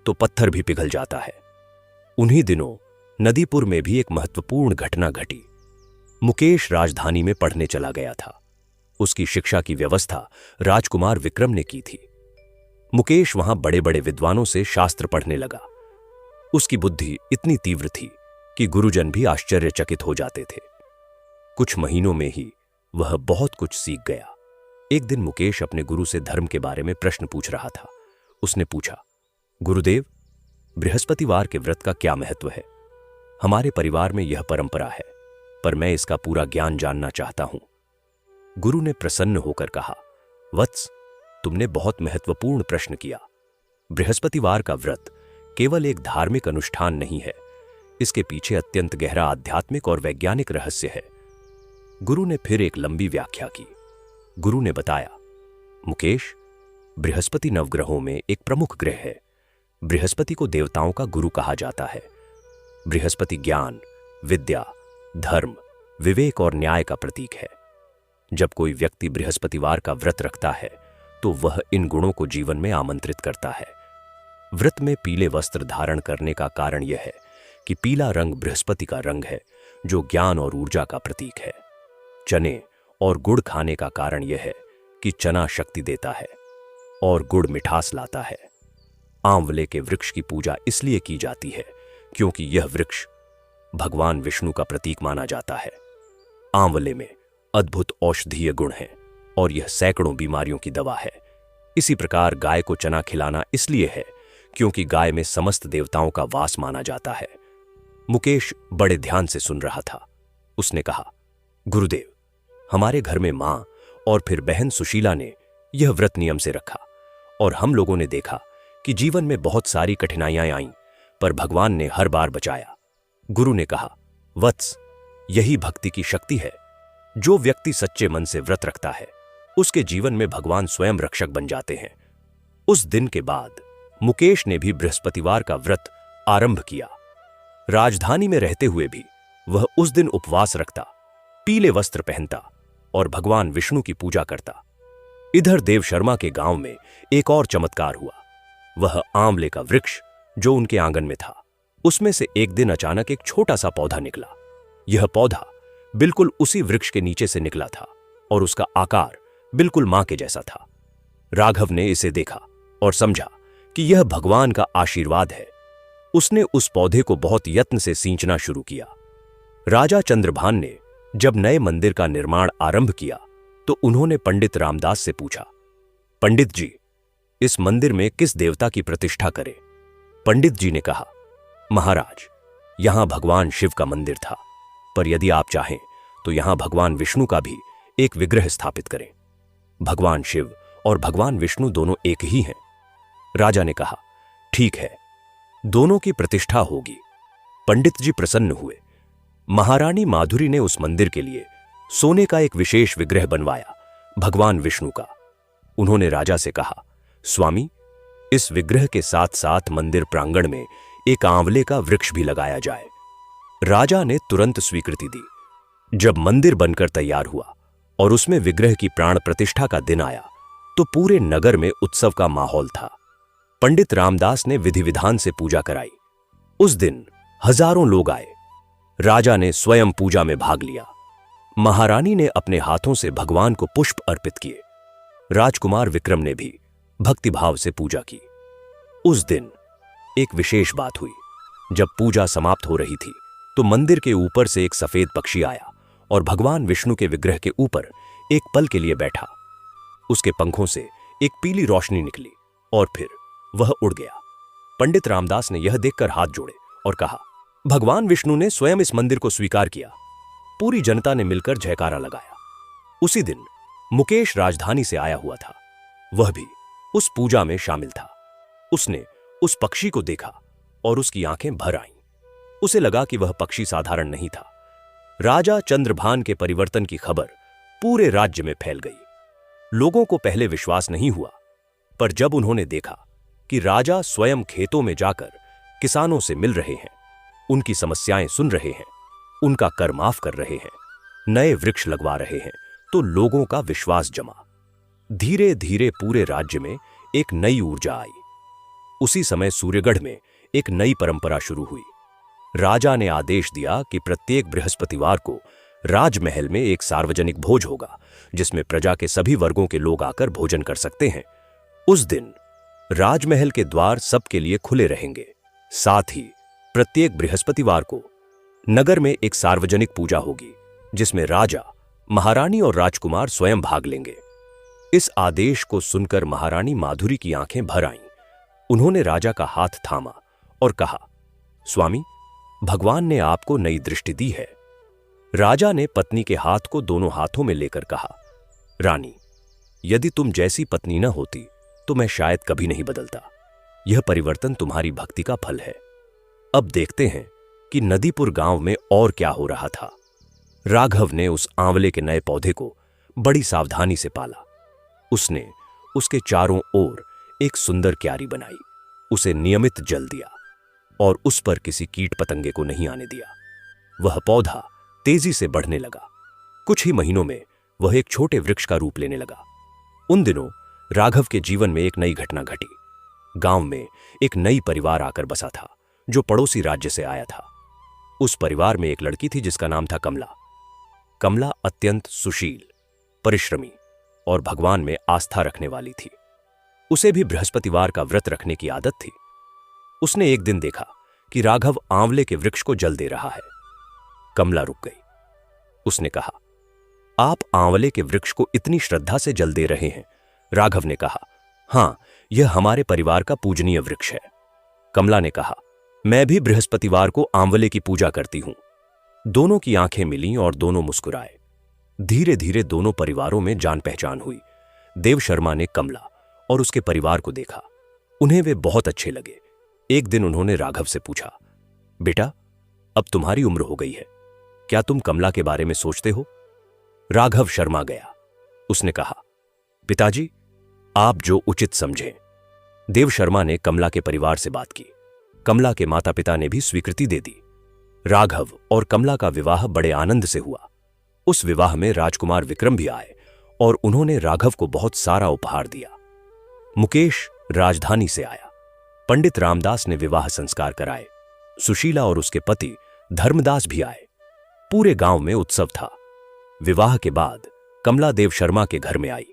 S1: तो पत्थर भी पिघल जाता है। उन्हीं दिनों नदीपुर में भी एक महत्वपूर्ण घटना घटी। मुकेश राजधानी में पढ़ने चला गया था। उसकी शिक्षा की व्यवस्था राजकुमार विक्रम ने की थी। मुकेश वहां बड़े बड़े विद्वानों से शास्त्र पढ़ने लगा। उसकी बुद्धि इतनी तीव्र थी कि गुरुजन भी आश्चर्यचकित हो जाते थे। कुछ महीनों में ही वह बहुत कुछ सीख गया। एक दिन मुकेश अपने गुरु से धर्म के बारे में प्रश्न पूछ रहा था। उसने पूछा, गुरुदेव, बृहस्पतिवार के व्रत का क्या महत्व है? हमारे परिवार में यह परंपरा है, पर मैं इसका पूरा ज्ञान जानना चाहता हूं। गुरु ने प्रसन्न होकर कहा, वत्स, तुमने बहुत महत्वपूर्ण प्रश्न किया। बृहस्पतिवार का व्रत केवल एक धार्मिक अनुष्ठान नहीं है, इसके पीछे अत्यंत गहरा आध्यात्मिक और वैज्ञानिक रहस्य है। गुरु ने फिर एक लंबी व्याख्या की। गुरु ने बताया, मुकेश, बृहस्पति नवग्रहों में एक प्रमुख ग्रह है। बृहस्पति को देवताओं का गुरु कहा जाता है। बृहस्पति ज्ञान, विद्या, धर्म, विवेक और न्याय का प्रतीक है। जब कोई व्यक्ति बृहस्पतिवार का व्रत रखता है तो वह इन गुणों को जीवन में आमंत्रित करता है। व्रत में पीले वस्त्र धारण करने का कारण यह है कि पीला रंग बृहस्पति का रंग है, जो ज्ञान और ऊर्जा का प्रतीक है। चने और गुड़ खाने का कारण यह है कि चना शक्ति देता है और गुड़ मिठास लाता है। आंवले के वृक्ष की पूजा इसलिए की जाती है क्योंकि यह वृक्ष भगवान विष्णु का प्रतीक माना जाता है। आंवले में अद्भुत औषधीय गुण हैं और यह सैकड़ों बीमारियों की दवा है। इसी प्रकार गाय को चना खिलाना इसलिए है क्योंकि गाय में समस्त देवताओं का वास माना जाता है। मुकेश बड़े ध्यान से सुन रहा था। उसने कहा, गुरुदेव, हमारे घर में मां और फिर बहन सुशीला ने यह व्रत नियम से रखा और हम लोगों ने देखा कि जीवन में बहुत सारी कठिनाइयां आईं, पर भगवान ने हर बार बचाया। गुरु ने कहा, वत्स, यही भक्ति की शक्ति है। जो व्यक्ति सच्चे मन से व्रत रखता है उसके जीवन में भगवान स्वयं रक्षक बन जाते हैं। उस दिन के बाद मुकेश ने भी बृहस्पतिवार का व्रत आरंभ किया। राजधानी में रहते हुए भी वह उस दिन उपवास रखता, पीले वस्त्र पहनता और भगवान विष्णु की पूजा करता। इधर देव शर्मा के गांव में एक और चमत्कार हुआ। वह आंवले का वृक्ष जो उनके आंगन में था, उसमें से एक दिन अचानक एक छोटा सा पौधा निकला। यह पौधा बिल्कुल उसी वृक्ष के नीचे से निकला था और उसका आकार बिल्कुल मां के जैसा था। राघव ने इसे देखा और समझा कि यह भगवान का आशीर्वाद है। उसने उस पौधे को बहुत यत्न से सींचना शुरू किया। राजा चंद्रभान ने जब नए मंदिर का निर्माण आरंभ किया तो उन्होंने पंडित रामदास से पूछा, पंडित जी, इस मंदिर में किस देवता की प्रतिष्ठा करें? पंडित जी ने कहा, महाराज, यहां भगवान शिव का मंदिर था, पर यदि आप चाहें तो यहां भगवान विष्णु का भी एक विग्रह स्थापित करें। भगवान शिव और भगवान विष्णु दोनों एक ही हैं। राजा ने कहा, ठीक है, दोनों की प्रतिष्ठा होगी। पंडित जी प्रसन्न हुए। महारानी माधुरी ने उस मंदिर के लिए सोने का एक विशेष विग्रह बनवाया, भगवान विष्णु का। उन्होंने राजा से कहा, स्वामी, इस विग्रह के साथ साथ मंदिर प्रांगण में एक आंवले का वृक्ष भी लगाया जाए। राजा ने तुरंत स्वीकृति दी। जब मंदिर बनकर तैयार हुआ और उसमें विग्रह की प्राण प्रतिष्ठा का दिन आया तो पूरे नगर में उत्सव का माहौल था। पंडित रामदास ने विधि विधान से पूजा कराई। उस दिन हजारों लोग आए। राजा ने स्वयं पूजा में भाग लिया। महारानी ने अपने हाथों से भगवान को पुष्प अर्पित किए। राजकुमार विक्रम ने भी भक्तिभाव से पूजा की। उस दिन एक विशेष बात हुई। जब पूजा समाप्त हो रही थी तो मंदिर के ऊपर से एक सफेद पक्षी आया और भगवान विष्णु के विग्रह के ऊपर एक पल के लिए बैठा। उसके पंखों से एक पीली रोशनी निकली और फिर वह उड़ गया। पंडित रामदास ने यह देखकर हाथ जोड़े और कहा, भगवान विष्णु ने स्वयं इस मंदिर को स्वीकार किया। पूरी जनता ने मिलकर जयकारा लगाया। उसी दिन मुकेश राजधानी से आया हुआ था। वह भी उस पूजा में शामिल था। उसने उस पक्षी को देखा और उसकी आंखें भर आईं। उसे लगा कि वह पक्षी साधारण नहीं था। राजा चंद्रभान के परिवर्तन की खबर पूरे राज्य में फैल गई। लोगों को पहले विश्वास नहीं हुआ, पर जब उन्होंने देखा कि राजा स्वयं खेतों में जाकर किसानों से मिल रहे हैं, उनकी समस्याएं सुन रहे हैं, उनका कर माफ कर रहे हैं, नए वृक्ष लगवा रहे हैं, तो लोगों का विश्वास जमा। धीरे धीरे पूरे राज्य में एक नई ऊर्जा आई। उसी समय सूर्यगढ़ में एक नई परंपरा शुरू हुई। राजा ने आदेश दिया कि प्रत्येक बृहस्पतिवार को राजमहल में एक सार्वजनिक भोज होगा, जिसमें प्रजा के सभी वर्गों के लोग आकर भोजन कर सकते हैं। उस दिन राजमहल के द्वार सबके लिए खुले रहेंगे। साथ ही प्रत्येक बृहस्पतिवार को नगर में एक सार्वजनिक पूजा होगी, जिसमें राजा, महारानी और राजकुमार स्वयं भाग लेंगे। इस आदेश को सुनकर महारानी माधुरी की आंखें भर आईं। उन्होंने राजा का हाथ थामा और कहा, स्वामी, भगवान ने आपको नई दृष्टि दी है। राजा ने पत्नी के हाथ को दोनों हाथों में लेकर कहा, रानी, यदि तुम जैसी पत्नी न होती तो मैं शायद कभी नहीं बदलता। यह परिवर्तन तुम्हारी भक्ति का फल है। अब देखते हैं कि नदीपुर गांव में और क्या हो रहा था। राघव ने उस आंवले के नए पौधे को बड़ी सावधानी से पाला। उसने उसके चारों ओर एक सुंदर क्यारी बनाई, उसे नियमित जल दिया और उस पर किसी कीट पतंगे को नहीं आने दिया। वह पौधा तेजी से बढ़ने लगा। कुछ ही महीनों में वह एक छोटे वृक्ष का रूप लेने लगा। उन दिनों राघव के जीवन में एक नई घटना घटी। गांव में एक नई परिवार आकर बसा था, जो पड़ोसी राज्य से आया था। उस परिवार में एक लड़की थी जिसका नाम था कमला। कमला अत्यंत सुशील, परिश्रमी और भगवान में आस्था रखने वाली थी। उसे भी बृहस्पतिवार का व्रत रखने की आदत थी। उसने एक दिन देखा कि राघव आंवले के वृक्ष को जल दे रहा है। कमला रुक गई। उसने कहा, आप आंवले के वृक्ष को इतनी श्रद्धा से जल दे रहे हैं? राघव ने कहा, हां, यह हमारे परिवार का पूजनीय वृक्ष है। कमला ने कहा, मैं भी बृहस्पतिवार को आंवले की पूजा करती हूं। दोनों की आंखें मिलीं और दोनों मुस्कुराए। धीरे धीरे दोनों परिवारों में जान पहचान हुई। देव शर्मा ने कमला और उसके परिवार को देखा। उन्हें वे बहुत अच्छे लगे। एक दिन उन्होंने राघव से पूछा, बेटा, अब तुम्हारी उम्र हो गई है, क्या तुम कमला के बारे में सोचते हो? राघव शर्मा गया। उसने कहा, पिताजी, आप जो उचित समझें। देव शर्मा ने कमला के परिवार से बात की। कमला के माता पिता ने भी स्वीकृति दे दी। राघव और कमला का विवाह बड़े आनंद से हुआ। उस विवाह में राजकुमार विक्रम भी आए और उन्होंने राघव को बहुत सारा उपहार दिया। मुकेश राजधानी से आया। पंडित रामदास ने विवाह संस्कार कराए। सुशीला और उसके पति धर्मदास भी आए। पूरे गांव में उत्सव था। विवाह के बाद कमला देव शर्मा के घर में आई।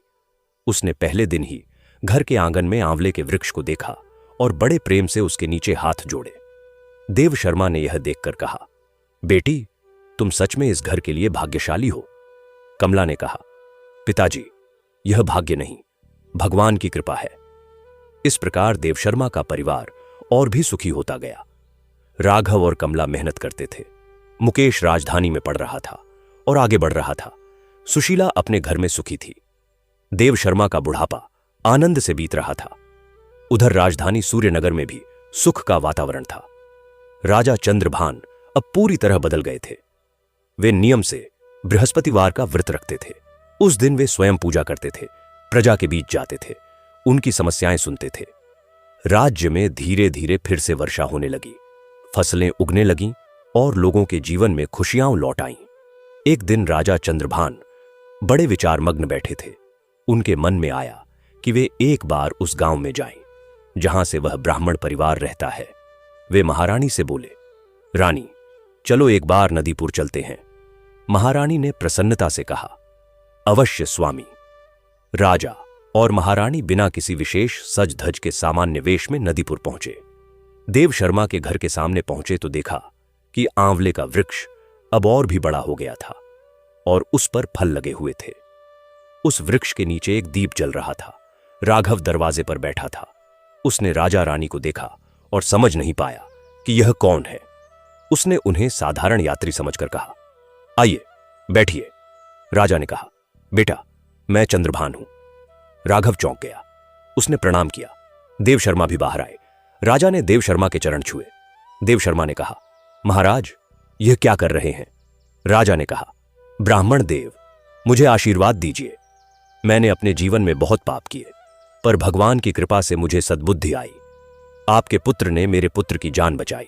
S1: उसने पहले दिन ही घर के आंगन में आंवले के वृक्ष को देखा और बड़े प्रेम से उसके नीचे हाथ जोड़े। देव शर्मा ने यह देखकर कहा, बेटी, तुम सच में इस घर के लिए भाग्यशाली हो। कमला ने कहा, पिताजी, यह भाग्य नहीं, भगवान की कृपा है। इस प्रकार देव शर्मा का परिवार और भी सुखी होता गया। राघव और कमला मेहनत करते थे। मुकेश राजधानी में पढ़ रहा था और आगे बढ़ रहा था। सुशीला अपने घर में सुखी थी। देव शर्मा का बुढ़ापा आनंद से बीत रहा था। उधर राजधानी सूर्यनगर में भी सुख का वातावरण था। राजा चंद्रभान अब पूरी तरह बदल गए थे। वे नियम से बृहस्पतिवार का व्रत रखते थे। उस दिन वे स्वयं पूजा करते थे, प्रजा के बीच जाते थे, उनकी समस्याएं सुनते थे। राज्य में धीरे धीरे फिर से वर्षा होने लगी, फसलें उगने लगीं और लोगों के जीवन में खुशियां लौट आईं। एक दिन राजा चंद्रभान बड़े विचारमग्न बैठे थे। उनके मन में आया कि वे एक बार उस गांव में जाएं, जहां से वह ब्राह्मण परिवार रहता है। वे महारानी से बोले, रानी, चलो एक बार नदीपुर चलते हैं। महारानी ने प्रसन्नता से कहा, अवश्य स्वामी। राजा और महारानी बिना किसी विशेष सज धज के सामान्य वेश में नदीपुर पहुंचे। देव शर्मा के घर के सामने पहुंचे तो देखा कि आंवले का वृक्ष अब और भी बड़ा हो गया था और उस पर फल लगे हुए थे। उस वृक्ष के नीचे एक दीप जल रहा था। राघव दरवाजे पर बैठा था। उसने राजा रानी को देखा और समझ नहीं पाया कि यह कौन है। उसने उन्हें साधारण यात्री समझकर कहा, आइए बैठिए। राजा ने कहा, बेटा, मैं चंद्रभान हूं। राघव चौंक गया। उसने प्रणाम किया। देव शर्मा भी बाहर आए। राजा ने देव शर्मा के चरण छुए। देव शर्मा ने कहा, महाराज, यह क्या कर रहे हैं? राजा ने कहा, ब्राह्मण देव, मुझे आशीर्वाद दीजिए। मैंने अपने जीवन में बहुत पाप किए, पर भगवान की कृपा से मुझे सद्बुद्धि आई। आपके पुत्र ने मेरे पुत्र की जान बचाई।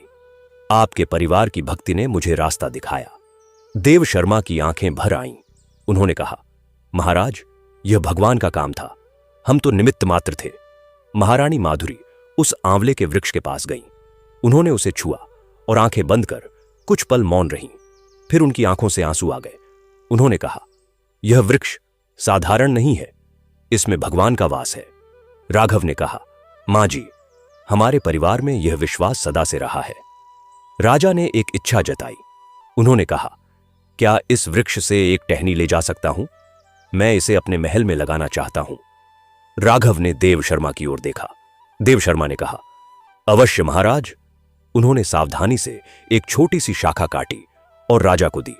S1: आपके परिवार की भक्ति ने मुझे रास्ता दिखाया। देव शर्मा की आंखें भर आईं। उन्होंने कहा, महाराज, यह भगवान का काम था, हम तो निमित्त मात्र थे। महारानी माधुरी उस आंवले के वृक्ष के पास गईं। उन्होंने उसे छुआ और आंखें बंद कर कुछ पल मौन रहीं। फिर उनकी आंखों से आंसू आ गए। उन्होंने कहा, यह वृक्ष साधारण नहीं है, इसमें भगवान का वास है। राघव ने कहा, मां जी, हमारे परिवार में यह विश्वास सदा से रहा है। राजा ने एक इच्छा जताई। उन्होंने कहा, क्या इस वृक्ष से एक टहनी ले जा सकता हूं? मैं इसे अपने महल में लगाना चाहता हूं। राघव ने देव शर्मा की ओर देखा। देव शर्मा ने कहा, अवश्य महाराज। उन्होंने सावधानी से एक छोटी सी शाखा काटी और राजा को दी।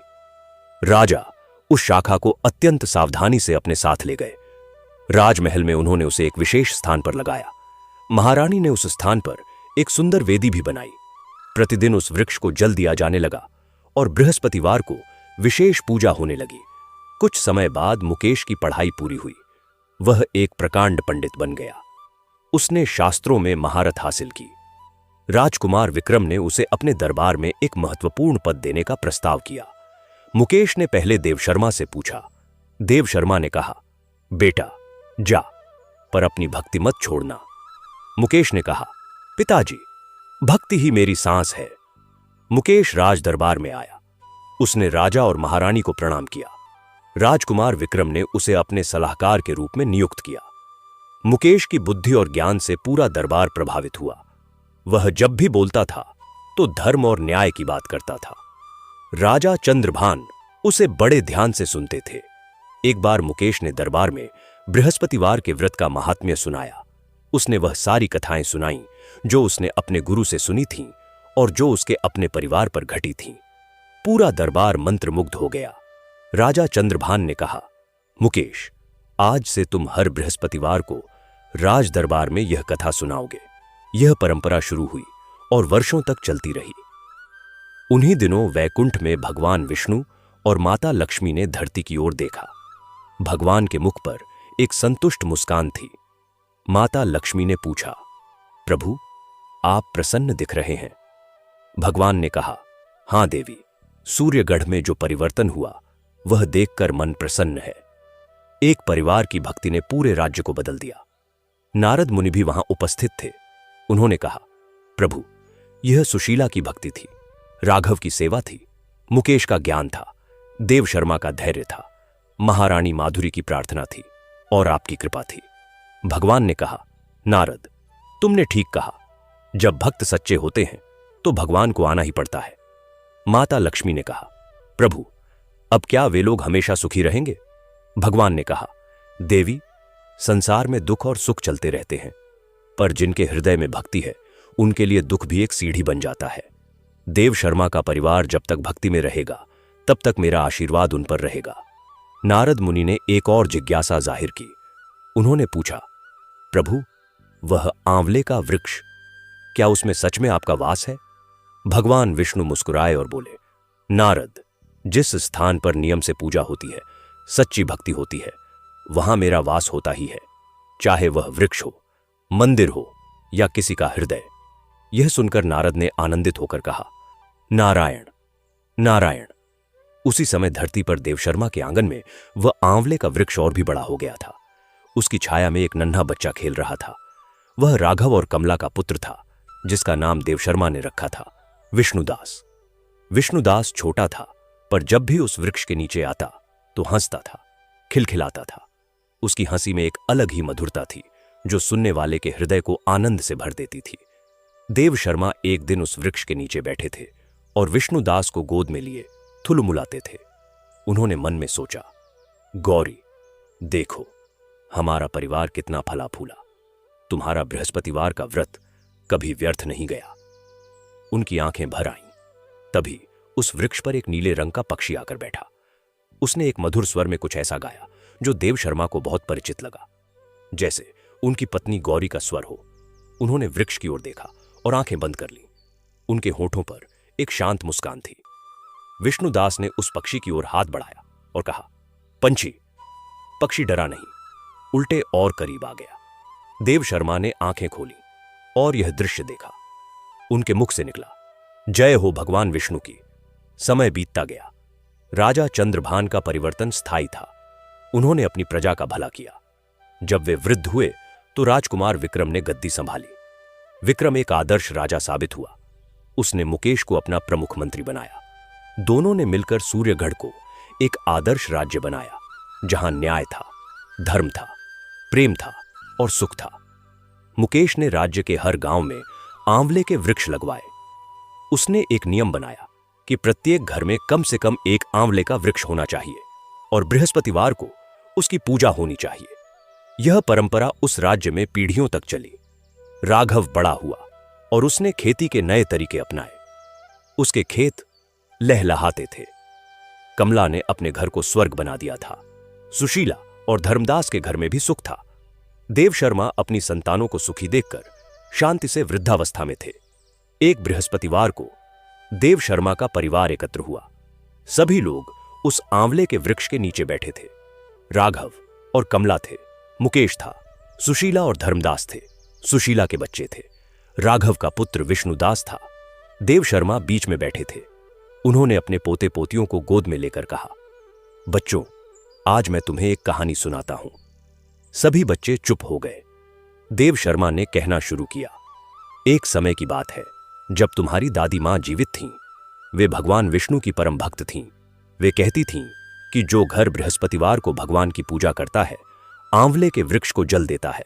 S1: राजा उस शाखा को अत्यंत सावधानी से अपने साथ ले गए। राजमहल में उन्होंने उसे एक विशेष स्थान पर लगाया। महारानी ने उस स्थान पर एक सुंदर वेदी भी बनाई। प्रतिदिन उस वृक्ष को जल दिया जाने लगा और बृहस्पतिवार को विशेष पूजा होने लगी। कुछ समय बाद मुकेश की पढ़ाई पूरी हुई। वह एक प्रकांड पंडित बन गया। उसने शास्त्रों में महारत हासिल की। राजकुमार विक्रम ने उसे अपने दरबार में एक महत्वपूर्ण पद देने का प्रस्ताव किया। मुकेश ने पहले देव शर्मा से पूछा। देव शर्मा ने कहा, बेटा, जा, पर अपनी भक्ति मत छोड़ना। मुकेश ने कहा, पिताजी, भक्ति ही मेरी सांस है। मुकेश राज दरबार में आया। उसने राजा और महारानी को प्रणाम किया। राजकुमार विक्रम ने उसे अपने सलाहकार के रूप में नियुक्त किया। मुकेश की बुद्धि और ज्ञान से पूरा दरबार प्रभावित हुआ। वह जब भी बोलता था तो धर्म और न्याय की बात करता था। राजा चंद्रभान उसे बड़े ध्यान से सुनते थे। एक बार मुकेश ने दरबार में बृहस्पतिवार के व्रत का महात्म्य सुनाया। उसने वह सारी कथाएं सुनाईं जो उसने अपने गुरु से सुनी थीं और जो उसके अपने परिवार पर घटी थीं। पूरा दरबार मंत्रमुग्ध हो गया। राजा चंद्रभान ने कहा, मुकेश, आज से तुम हर बृहस्पतिवार को राज दरबार में यह कथा सुनाओगे। यह परंपरा शुरू हुई और वर्षों तक चलती रही। उन्हीं दिनों वैकुंठ में भगवान विष्णु और माता लक्ष्मी ने धरती की ओर देखा। भगवान के मुख पर एक संतुष्ट मुस्कान थी। माता लक्ष्मी ने पूछा, प्रभु, आप प्रसन्न दिख रहे हैं। भगवान ने कहा, हां देवी, सूर्यगढ़ में जो परिवर्तन हुआ वह देखकर मन प्रसन्न है। एक परिवार की भक्ति ने पूरे राज्य को बदल दिया। नारद मुनि भी वहां उपस्थित थे। उन्होंने कहा, प्रभु, यह सुशीला की भक्ति थी, राघव की सेवा थी, मुकेश का ज्ञान था, देव शर्मा का धैर्य था, महारानी माधुरी की प्रार्थना थी और आपकी कृपा थी। भगवान ने कहा, नारद, तुमने ठीक कहा, जब भक्त सच्चे होते हैं तो भगवान को आना ही पड़ता है। माता लक्ष्मी ने कहा, प्रभु, अब क्या वे लोग हमेशा सुखी रहेंगे? भगवान ने कहा, देवी, संसार में दुख और सुख चलते रहते हैं, पर जिनके हृदय में भक्ति है उनके लिए दुख भी एक सीढ़ी बन जाता है। देव शर्मा का परिवार जब तक भक्ति में रहेगा तब तक मेरा आशीर्वाद उन पर रहेगा। नारद मुनि ने एक और जिज्ञासा जाहिर की। उन्होंने पूछा, प्रभु, वह आंवले का वृक्ष, क्या उसमें सच में आपका वास है? भगवान विष्णु मुस्कुराए और बोले, नारद, जिस स्थान पर नियम से पूजा होती है, सच्ची भक्ति होती है, वहां मेरा वास होता ही है, चाहे वह वृक्ष हो, मंदिर हो या किसी का हृदय। यह सुनकर नारद ने आनंदित होकर कहा, नारायण नारायण। उसी समय धरती पर देवशर्मा के आंगन में वह आंवले का वृक्ष और भी बड़ा हो गया था। उसकी छाया में एक नन्हा बच्चा खेल रहा था। वह राघव और कमला का पुत्र था, जिसका नाम देवशर्मा ने रखा था, विष्णुदास। विष्णुदास छोटा था, पर जब भी उस वृक्ष के नीचे आता तो हंसता था, खिलखिलाता था। उसकी हंसी में एक अलग ही मधुरता थी जो सुनने वाले के हृदय को आनंद से भर देती थी। देव शर्मा एक दिन उस वृक्ष के नीचे बैठे थे और विष्णुदास को गोद में लिए थुलमुलाते थे। उन्होंने मन में सोचा, गौरी, देखो हमारा परिवार कितना फला फूला, तुम्हारा बृहस्पतिवार का व्रत कभी व्यर्थ नहीं गया। उनकी आंखें भर आईं। तभी उस वृक्ष पर एक नीले रंग का पक्षी आकर बैठा। उसने एक मधुर स्वर में कुछ ऐसा गाया जो देव शर्मा को बहुत परिचित लगा, जैसे उनकी पत्नी गौरी का स्वर हो। उन्होंने वृक्ष की ओर देखा और आंखें बंद कर लीं। उनके होठों पर एक शांत मुस्कान थी। विष्णुदास ने उस पक्षी की ओर हाथ बढ़ाया और कहा, पंछी। पक्षी डरा नहीं, उल्टे और करीब आ गया। देव शर्मा ने आंखें खोली और यह दृश्य देखा। उनके मुख से निकला, जय हो भगवान विष्णु की। समय बीतता गया। राजा चंद्रभान का परिवर्तन स्थायी था। उन्होंने अपनी प्रजा का भला किया। जब वे वृद्ध हुए तो राजकुमार विक्रम ने गद्दी संभाली। विक्रम एक आदर्श राजा साबित हुआ। उसने मुकेश को अपना प्रमुख मंत्री बनाया। दोनों ने मिलकर सूर्यगढ़ को एक आदर्श राज्य बनाया, जहां न्याय था, धर्म था, प्रेम था और सुख था। मुकेश ने राज्य के हर गांव में आंवले के वृक्ष लगवाए। उसने एक नियम बनाया कि प्रत्येक घर में कम से कम एक आंवले का वृक्ष होना चाहिए और बृहस्पतिवार को उसकी पूजा होनी चाहिए। यह परंपरा उस राज्य में पीढ़ियों तक चली। राघव बड़ा हुआ और उसने खेती के नए तरीके अपनाए। उसके खेत लहलहाते थे। कमला ने अपने घर को स्वर्ग बना दिया था। सुशीला और धर्मदास के घर में भी सुख था। देव शर्मा अपनी संतानों को सुखी देखकर शांति से वृद्धावस्था में थे। एक बृहस्पतिवार को देव शर्मा का परिवार एकत्र हुआ। सभी लोग उस आंवले के वृक्ष के नीचे बैठे थे। राघव और कमला थे, मुकेश था, सुशीला और धर्मदास थे, सुशीला के बच्चे थे, राघव का पुत्र विष्णुदास था। देव शर्मा बीच में बैठे थे। उन्होंने अपने पोते पोतियों को गोद में लेकर कहा, बच्चों, आज मैं तुम्हें एक कहानी सुनाता हूं। सभी बच्चे चुप हो गए। देव शर्मा ने कहना शुरू किया, एक समय की बात है जब तुम्हारी दादी मां जीवित थीं। वे भगवान विष्णु की परम भक्त थीं। वे कहती थीं कि जो घर बृहस्पतिवार को भगवान की पूजा करता है, आंवले के वृक्ष को जल देता है,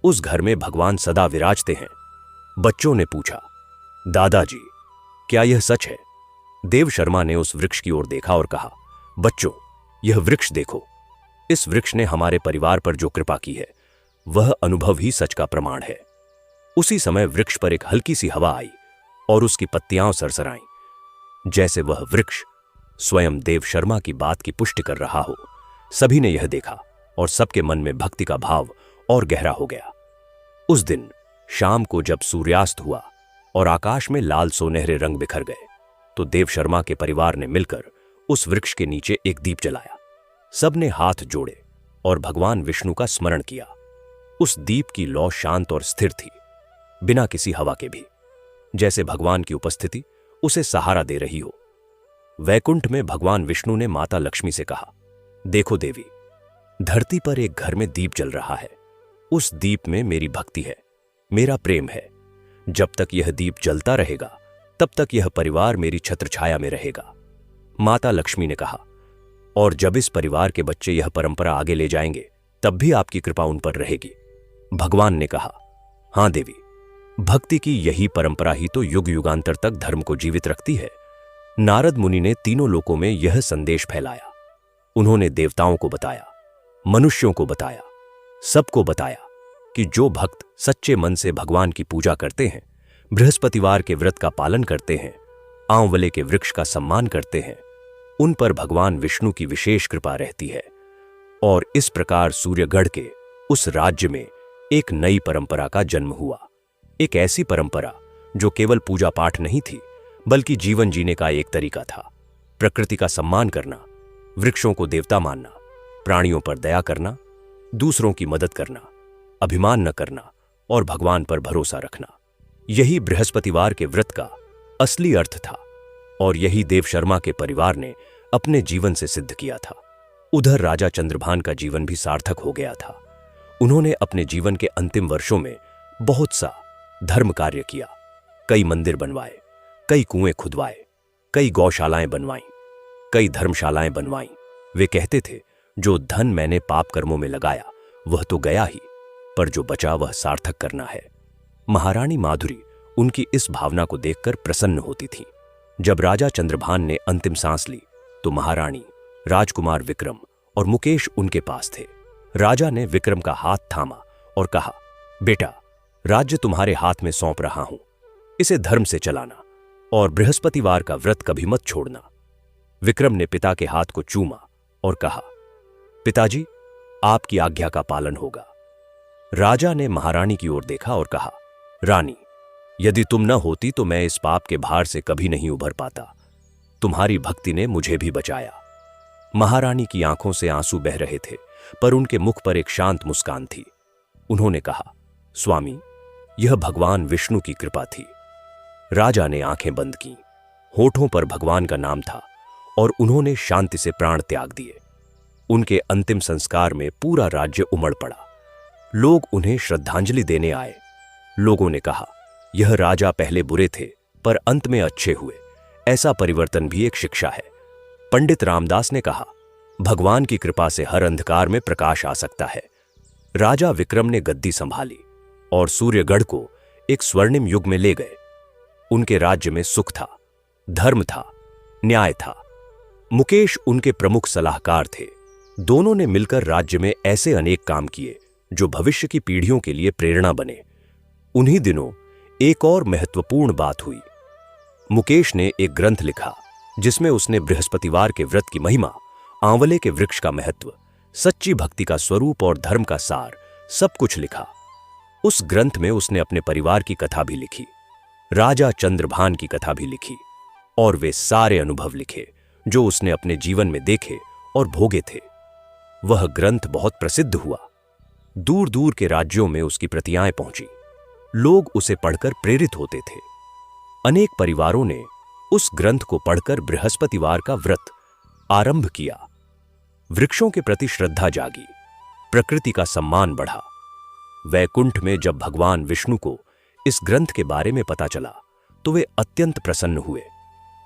S1: उस घर में भगवान सदा विराजते हैं। बच्चों ने पूछा, दादाजी, क्या यह सच है? देव शर्मा ने उस वृक्ष की ओर देखा और कहा, बच्चों, यह वृक्ष देखो। इस वृक्ष ने हमारे परिवार पर जो कृपा की है, वह अनुभव ही सच का प्रमाण है। उसी समय वृक्ष पर एक हल्की सी हवा आई और उसकी पत्तियां सरसराईं, जैसे वह वृक्ष स्वयं देव शर्मा की बात की पुष्टि कर रहा हो। सभी ने यह देखा और सबके मन में भक्ति का भाव और गहरा हो गया। उस दिन शाम को जब सूर्यास्त हुआ और आकाश में लाल सोनहरे रंग बिखर गए, तो देव शर्मा के परिवार ने मिलकर उस वृक्ष के नीचे एक दीप जलाया। सबने हाथ जोड़े और भगवान विष्णु का स्मरण किया। उस दीप की लौ शांत और स्थिर थी, बिना किसी हवा के भी, जैसे भगवान की उपस्थिति उसे सहारा दे रही हो। वैकुंठ में भगवान विष्णु ने माता लक्ष्मी से कहा, देखो देवी, धरती पर एक घर में दीप जल रहा है। उस दीप में मेरी भक्ति है, मेरा प्रेम है। जब तक यह दीप जलता रहेगा तब तक यह परिवार मेरी छत्रछाया में रहेगा। माता लक्ष्मी ने कहा, और जब इस परिवार के बच्चे यह परंपरा आगे ले जाएंगे तब भी आपकी कृपा उन पर रहेगी। भगवान ने कहा, हां देवी, भक्ति की यही परंपरा ही तो युग युगांतर तक धर्म को जीवित रखती है। नारद मुनि ने तीनों लोकों में यह संदेश फैलाया। उन्होंने देवताओं को बताया, मनुष्यों को बताया, सबको बताया कि जो भक्त सच्चे मन से भगवान की पूजा करते हैं, बृहस्पतिवार के व्रत का पालन करते हैं, आंवले के वृक्ष का सम्मान करते हैं, उन पर भगवान विष्णु की विशेष कृपा रहती है। और इस प्रकार सूर्यगढ़ के उस राज्य में एक नई परंपरा का जन्म हुआ। एक ऐसी परंपरा जो केवल पूजा पाठ नहीं थी, बल्कि जीवन जीने का एक तरीका था। प्रकृति का सम्मान करना, वृक्षों को देवता मानना, प्राणियों पर दया करना, दूसरों की मदद करना, अभिमान न करना और भगवान पर भरोसा रखना, यही बृहस्पतिवार के व्रत का असली अर्थ था। और यही देव शर्मा के परिवार ने अपने जीवन से सिद्ध किया था। उधर राजा चंद्रभान का जीवन भी सार्थक हो गया था। उन्होंने अपने जीवन के अंतिम वर्षों में बहुत सा धर्म कार्य किया। कई मंदिर बनवाए, कई कुएं खुदवाए, कई गौशालाएं बनवाईं, कई धर्मशालाएं बनवाईं। वे कहते थे, जो धन मैंने पाप कर्मों में लगाया वह तो गया ही, पर जो बचा वह सार्थक करना है। महारानी माधुरी उनकी इस भावना को देखकर प्रसन्न होती थी। जब राजा चंद्रभान ने अंतिम सांस ली तो महारानी, राजकुमार विक्रम और मुकेश उनके पास थे। राजा ने विक्रम का हाथ थामा और कहा, बेटा, राज्य तुम्हारे हाथ में सौंप रहा हूं, इसे धर्म से चलाना और बृहस्पतिवार का व्रत कभी मत छोड़ना। विक्रम ने पिता के हाथ को चूमा और कहा, पिताजी, आपकी आज्ञा का पालन होगा। राजा ने महारानी की ओर देखा और कहा, रानी, यदि तुम न होती तो मैं इस पाप के भार से कभी नहीं उभर पाता। तुम्हारी भक्ति ने मुझे भी बचाया। महारानी की आंखों से आंसू बह रहे थे, पर उनके मुख पर एक शांत मुस्कान थी। उन्होंने कहा, स्वामी, यह भगवान विष्णु की कृपा थी। राजा ने आंखें बंद की। होठों पर भगवान का नाम था और उन्होंने शांति से प्राण त्याग दिए। उनके अंतिम संस्कार में पूरा राज्य उमड़ पड़ा। लोग उन्हें श्रद्धांजलि देने आए। लोगों ने कहा, यह राजा पहले बुरे थे पर अंत में अच्छे हुए। ऐसा परिवर्तन भी एक शिक्षा है। पंडित रामदास ने कहा, भगवान की कृपा से हर अंधकार में प्रकाश आ सकता है। राजा विक्रम ने गद्दी संभाली और सूर्यगढ़ को एक स्वर्णिम युग में ले गए। उनके राज्य में सुख था, धर्म था, न्याय था। मुकेश उनके प्रमुख सलाहकार थे। दोनों ने मिलकर राज्य में ऐसे अनेक काम किए जो भविष्य की पीढ़ियों के लिए प्रेरणा बने। उन्हीं दिनों एक और महत्वपूर्ण बात हुई। मुकेश ने एक ग्रंथ लिखा जिसमें उसने बृहस्पतिवार के व्रत की महिमा, आंवले के वृक्ष का महत्व, सच्ची भक्ति का स्वरूप और धर्म का सार सब कुछ लिखा। उस ग्रंथ में उसने अपने परिवार की कथा भी लिखी, राजा चंद्रभान की कथा भी लिखी और वे सारे अनुभव लिखे जो उसने अपने जीवन में देखे और भोगे थे। वह ग्रंथ बहुत प्रसिद्ध हुआ। दूर दूर के राज्यों में उसकी प्रतियां पहुंची। लोग उसे पढ़कर प्रेरित होते थे। अनेक परिवारों ने उस ग्रंथ को पढ़कर बृहस्पतिवार का व्रत आरंभ किया। वृक्षों के प्रति श्रद्धा जागी, प्रकृति का सम्मान बढ़ा। वैकुंठ में जब भगवान विष्णु को इस ग्रंथ के बारे में पता चला तो वे अत्यंत प्रसन्न हुए।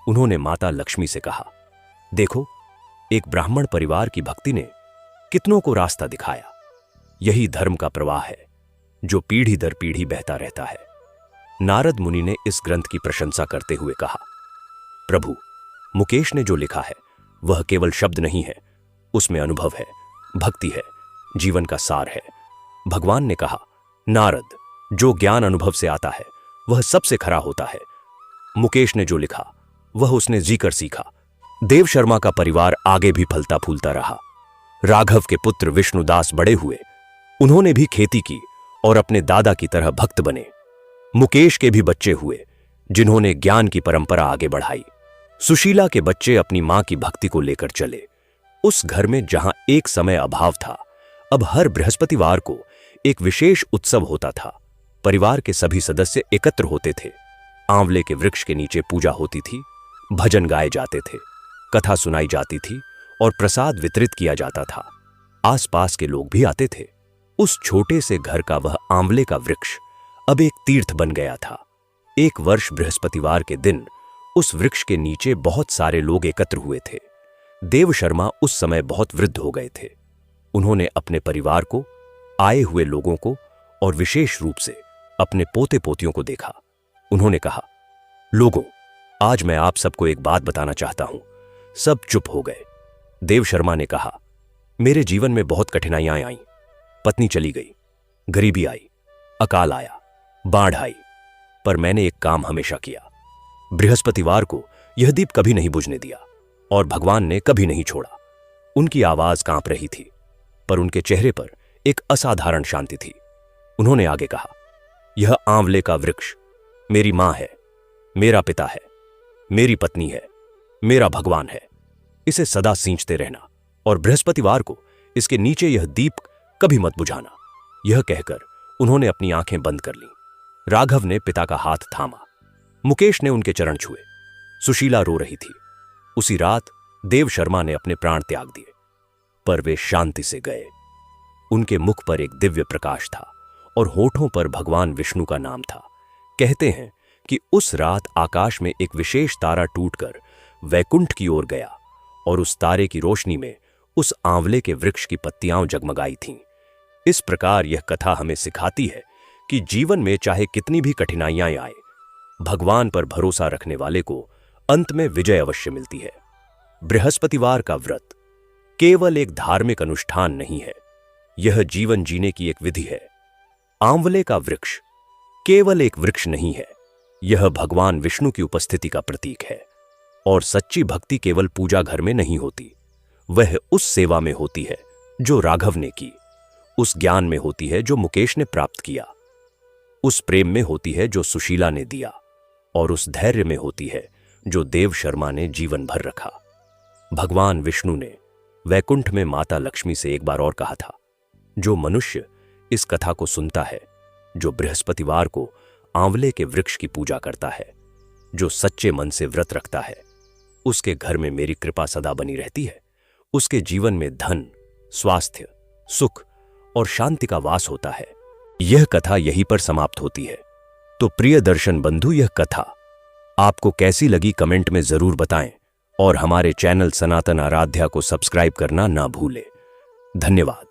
S1: उन्होंने माता लक्ष्मी से कहा, देखो, एक ब्राह्मण परिवार की भक्ति ने कितनों को रास्ता दिखाया। यही धर्म का प्रवाह है जो पीढ़ी दर पीढ़ी बहता रहता है। नारद मुनि ने इस ग्रंथ की प्रशंसा करते हुए कहा, प्रभु, मुकेश ने जो लिखा है वह केवल शब्द नहीं है, उसमें अनुभव है, भक्ति है, जीवन का सार है। भगवान ने कहा, नारद, जो ज्ञान अनुभव से आता है वह सबसे खरा होता है। मुकेश ने जो लिखा वह उसने जीकर सीखा। देव शर्मा का परिवार आगे भी फलता फूलता रहा। राघव के पुत्र विष्णुदास बड़े हुए। उन्होंने भी खेती की और अपने दादा की तरह भक्त बने। मुकेश के भी बच्चे हुए जिन्होंने ज्ञान की परंपरा आगे बढ़ाई। सुशीला के बच्चे अपनी मां की भक्ति को लेकर चले। उस घर में जहां एक समय अभाव था, अब हर बृहस्पतिवार को एक विशेष उत्सव होता था। परिवार के सभी सदस्य एकत्र होते थे। आंवले के वृक्ष के नीचे पूजा होती थी, भजन गाए जाते थे, कथा सुनाई जाती थी और प्रसाद वितरित किया जाता था। आसपास के लोग भी आते थे। उस छोटे से घर का वह आंवले का वृक्ष अब एक तीर्थ बन गया था। एक वर्ष बृहस्पतिवार के दिन उस वृक्ष के नीचे बहुत सारे लोग एकत्र हुए थे। देव शर्मा उस समय बहुत वृद्ध हो गए थे। उन्होंने अपने परिवार को, आए हुए लोगों को और विशेष रूप से अपने पोते पोतियों को देखा। उन्होंने कहा, लोगों, आज मैं आप सबको एक बात बताना चाहता हूं। सब चुप हो गए। देव शर्मा ने कहा, मेरे जीवन में बहुत कठिनाइयां आईं। पत्नी चली गई, गरीबी आई, अकाल आया, बाढ़ आई, पर मैंने एक काम हमेशा किया। बृहस्पतिवार को यह दीप कभी नहीं बुझने दिया और भगवान ने कभी नहीं छोड़ा। उनकी आवाज कांप रही थी, पर उनके चेहरे पर एक असाधारण शांति थी। उन्होंने आगे कहा, यह आंवले का वृक्ष मेरी मां है, मेरा पिता है, मेरी पत्नी है, मेरा भगवान है। इसे सदा सींचते रहना और बृहस्पतिवार को इसके नीचे यह दीप कभी मत बुझाना। यह कहकर उन्होंने अपनी आंखें बंद कर लीं। राघव ने पिता का हाथ थामा। मुकेश ने उनके चरण छुए। सुशीला रो रही थी। उसी रात देव शर्मा ने अपने प्राण त्याग दिए, पर वे शांति से गए। उनके मुख पर एक दिव्य प्रकाश था और होठों पर भगवान विष्णु का नाम था। कहते हैं कि उस रात आकाश में एक विशेष तारा टूटकर वैकुंठ की ओर गया और उस तारे की रोशनी में उस आंवले के वृक्ष की पत्तियां जगमगाई थीं। इस प्रकार यह कथा हमें सिखाती है कि जीवन में चाहे कितनी भी कठिनाइयां आए, भगवान पर भरोसा रखने वाले को अंत में विजय अवश्य मिलती है। बृहस्पतिवार का व्रत केवल एक धार्मिक अनुष्ठान नहीं है, यह जीवन जीने की एक विधि है। आंवले का वृक्ष केवल एक वृक्ष नहीं है, यह भगवान विष्णु की उपस्थिति का प्रतीक है। और सच्ची भक्ति केवल पूजा घर में नहीं होती, वह उस सेवा में होती है जो राघव ने की, उस ज्ञान में होती है जो मुकेश ने प्राप्त किया, उस प्रेम में होती है जो सुशीला ने दिया, और उस धैर्य में होती है जो देव शर्मा ने जीवन भर रखा। भगवान विष्णु ने वैकुंठ में माता लक्ष्मी से एक बार और कहा था, जो मनुष्य इस कथा को सुनता है, जो बृहस्पतिवार को आंवले के वृक्ष की पूजा करता है, जो सच्चे मन से व्रत रखता है, उसके घर में मेरी कृपा सदा बनी रहती है। उसके जीवन में धन, स्वास्थ्य, सुख और शांति का वास होता है। यह कथा यहीं पर समाप्त होती है। तो प्रिय दर्शन बंधु, यह कथा आपको कैसी लगी कमेंट में जरूर बताएं और हमारे चैनल सनातन आराध्या को सब्सक्राइब करना ना भूलें। धन्यवाद।